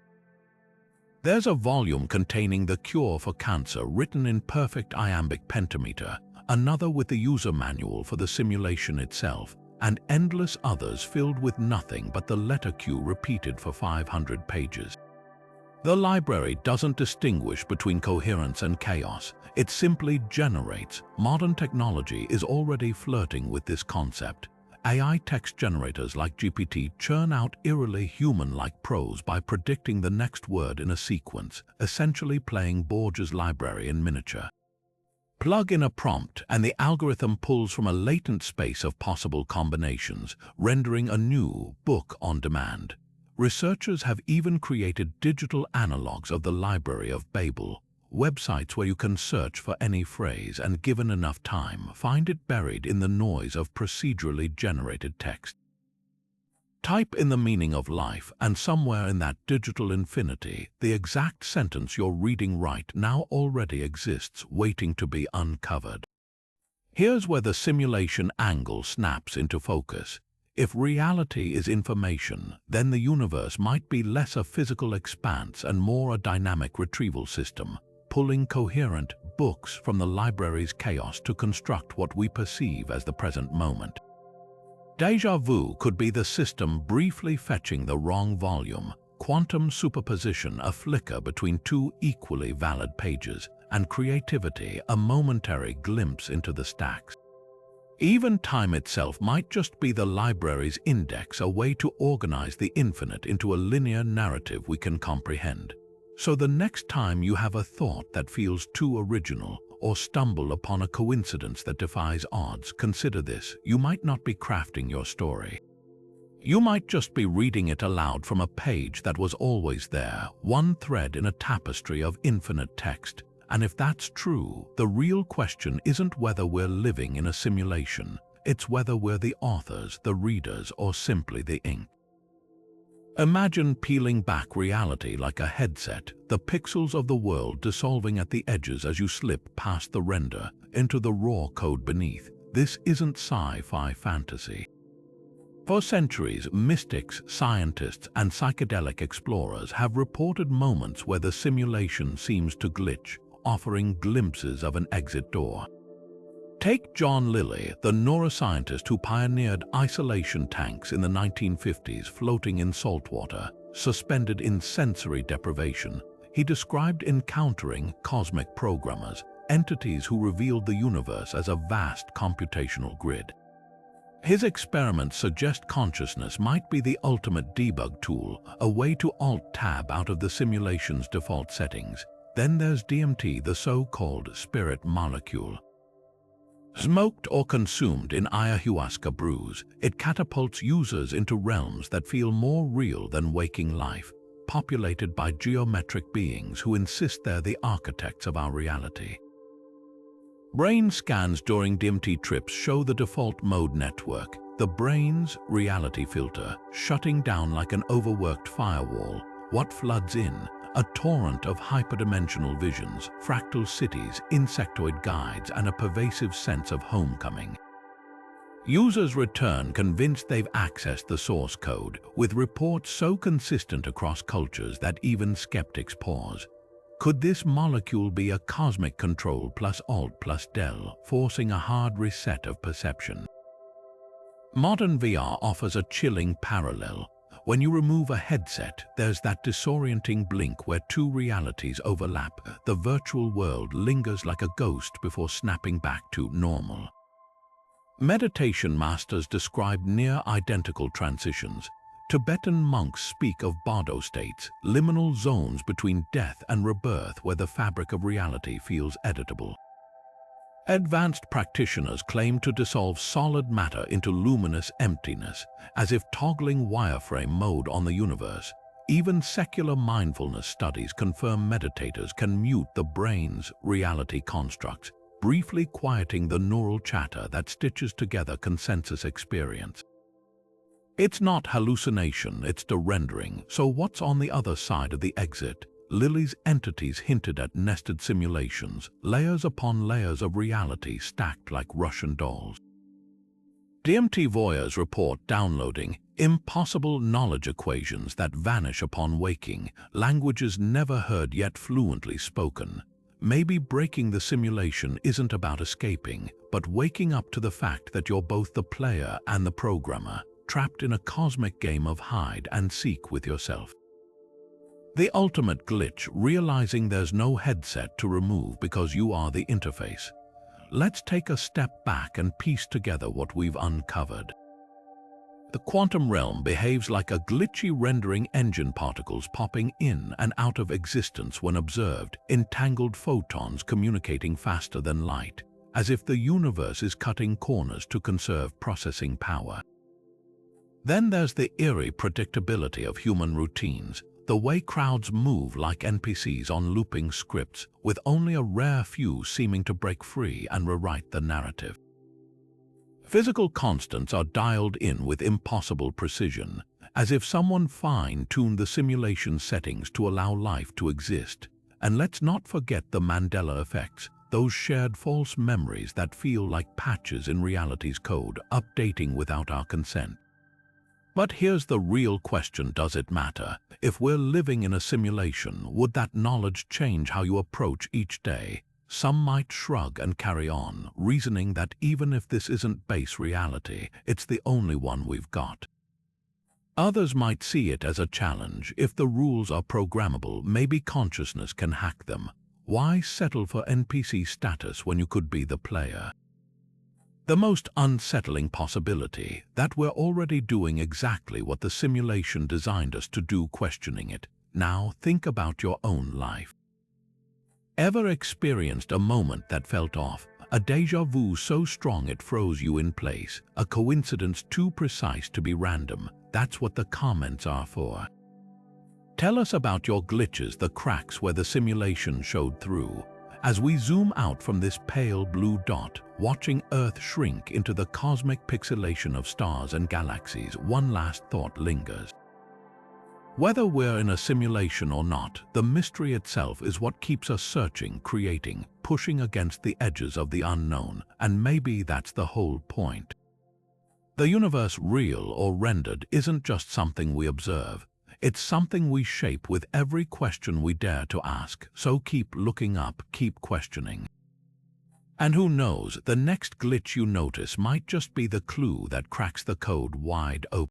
There's a volume containing the cure for cancer written in perfect iambic pentameter, another with the user manual for the simulation itself, and endless others filled with nothing but the letter Q repeated for 500 pages. The library doesn't distinguish between coherence and chaos, it simply generates. Modern technology is already flirting with this concept. AI text generators like GPT churn out eerily human-like prose by predicting the next word in a sequence, essentially playing Borges' library in miniature. Plug in a prompt and the algorithm pulls from a latent space of possible combinations, rendering a new book on demand. Researchers have even created digital analogs of the Library of Babel, websites where you can search for any phrase and, given enough time, find it buried in the noise of procedurally generated text. Type in the meaning of life, and somewhere in that digital infinity, the exact sentence you're reading right now already exists, waiting to be uncovered. Here's where the simulation angle snaps into focus. If reality is information, then the universe might be less a physical expanse and more a dynamic retrieval system, pulling coherent, books from the library's chaos to construct what we perceive as the present moment. Déjà vu could be the system briefly fetching the wrong volume, quantum superposition a flicker between two equally valid pages, and creativity a momentary glimpse into the stacks. Even time itself might just be the library's index, a way to organize the infinite into a linear narrative we can comprehend. So the next time you have a thought that feels too original or stumble upon a coincidence that defies odds, consider this: you might not be crafting your story. You might just be reading it aloud from a page that was always there, one thread in a tapestry of infinite text. And if that's true, the real question isn't whether we're living in a simulation, it's whether we're the authors, the readers, or simply the ink. Imagine peeling back reality like a headset, the pixels of the world dissolving at the edges as you slip past the render into the raw code beneath. This isn't sci-fi fantasy. For centuries, mystics, scientists, and psychedelic explorers have reported moments where the simulation seems to glitch, offering glimpses of an exit door. Take John Lilly, the neuroscientist who pioneered isolation tanks in the 1950s, floating in saltwater, suspended in sensory deprivation. He described encountering cosmic programmers, entities who revealed the universe as a vast computational grid. His experiments suggest consciousness might be the ultimate debug tool, a way to Alt-Tab out of the simulation's default settings. Then there's DMT, the so-called spirit molecule. Smoked or consumed in ayahuasca brews, it catapults users into realms that feel more real than waking life, populated by geometric beings who insist they're the architects of our reality. Brain scans during DMT trips show the default mode network, the brain's reality filter, shutting down like an overworked firewall. What floods in? A torrent of hyperdimensional visions, fractal cities, insectoid guides, and a pervasive sense of homecoming. Users return convinced they've accessed the source code, with reports so consistent across cultures that even skeptics pause. Could this molecule be a cosmic control plus Alt plus Del, forcing a hard reset of perception? Modern VR offers a chilling parallel. When you remove a headset, there's that disorienting blink where two realities overlap. The virtual world lingers like a ghost before snapping back to normal. Meditation masters describe near-identical transitions. Tibetan monks speak of bardo states, liminal zones between death and rebirth where the fabric of reality feels editable. Advanced practitioners claim to dissolve solid matter into luminous emptiness, as if toggling wireframe mode on the universe. Even secular mindfulness studies confirm meditators can mute the brain's reality constructs, briefly quieting the neural chatter that stitches together consensus experience. It's not hallucination, it's the rendering. So what's on the other side of the exit? Lilly's entities hinted at nested simulations, layers upon layers of reality stacked like Russian dolls. DMT voyeurs report downloading impossible knowledge equations that vanish upon waking, languages never heard yet fluently spoken. Maybe breaking the simulation isn't about escaping, but waking up to the fact that you're both the player and the programmer, trapped in a cosmic game of hide and seek with yourself. The ultimate glitch, realizing there's no headset to remove because you are the interface. Let's take a step back and piece together what we've uncovered. The quantum realm behaves like a glitchy rendering engine, particles popping in and out of existence when observed, entangled photons communicating faster than light, as if the universe is cutting corners to conserve processing power. Then there's the eerie predictability of human routines, the way crowds move like NPCs on looping scripts, with only a rare few seeming to break free and rewrite the narrative. Physical constants are dialed in with impossible precision, as if someone fine-tuned the simulation settings to allow life to exist. And let's not forget the Mandela effects, those shared false memories that feel like patches in reality's code, updating without our consent. But here's the real question: does it matter? If we're living in a simulation, would that knowledge change how you approach each day? some might shrug and carry on, reasoning that even if this isn't base reality, it's the only one we've got. Others might see it as a challenge. If the rules are programmable, maybe consciousness can hack them. Why settle for NPC status when you could be the player? The most unsettling possibility, that we're already doing exactly what the simulation designed us to do, questioning it. Now think about your own life. Ever experienced a moment that felt off? A déjà vu so strong it froze you in place? A coincidence too precise to be random? That's what the comments are for. Tell us about your glitches, the cracks where the simulation showed through. As we zoom out from this pale blue dot, watching Earth shrink into the cosmic pixelation of stars and galaxies, one last thought lingers. Whether we're in a simulation or not, the mystery itself is what keeps us searching, creating, pushing against the edges of the unknown, and maybe that's the whole point. The universe, real or rendered, isn't just something we observe. It's something we shape with every question we dare to ask. So keep looking up, keep questioning. And who knows, the next glitch you notice might just be the clue that cracks the code wide open.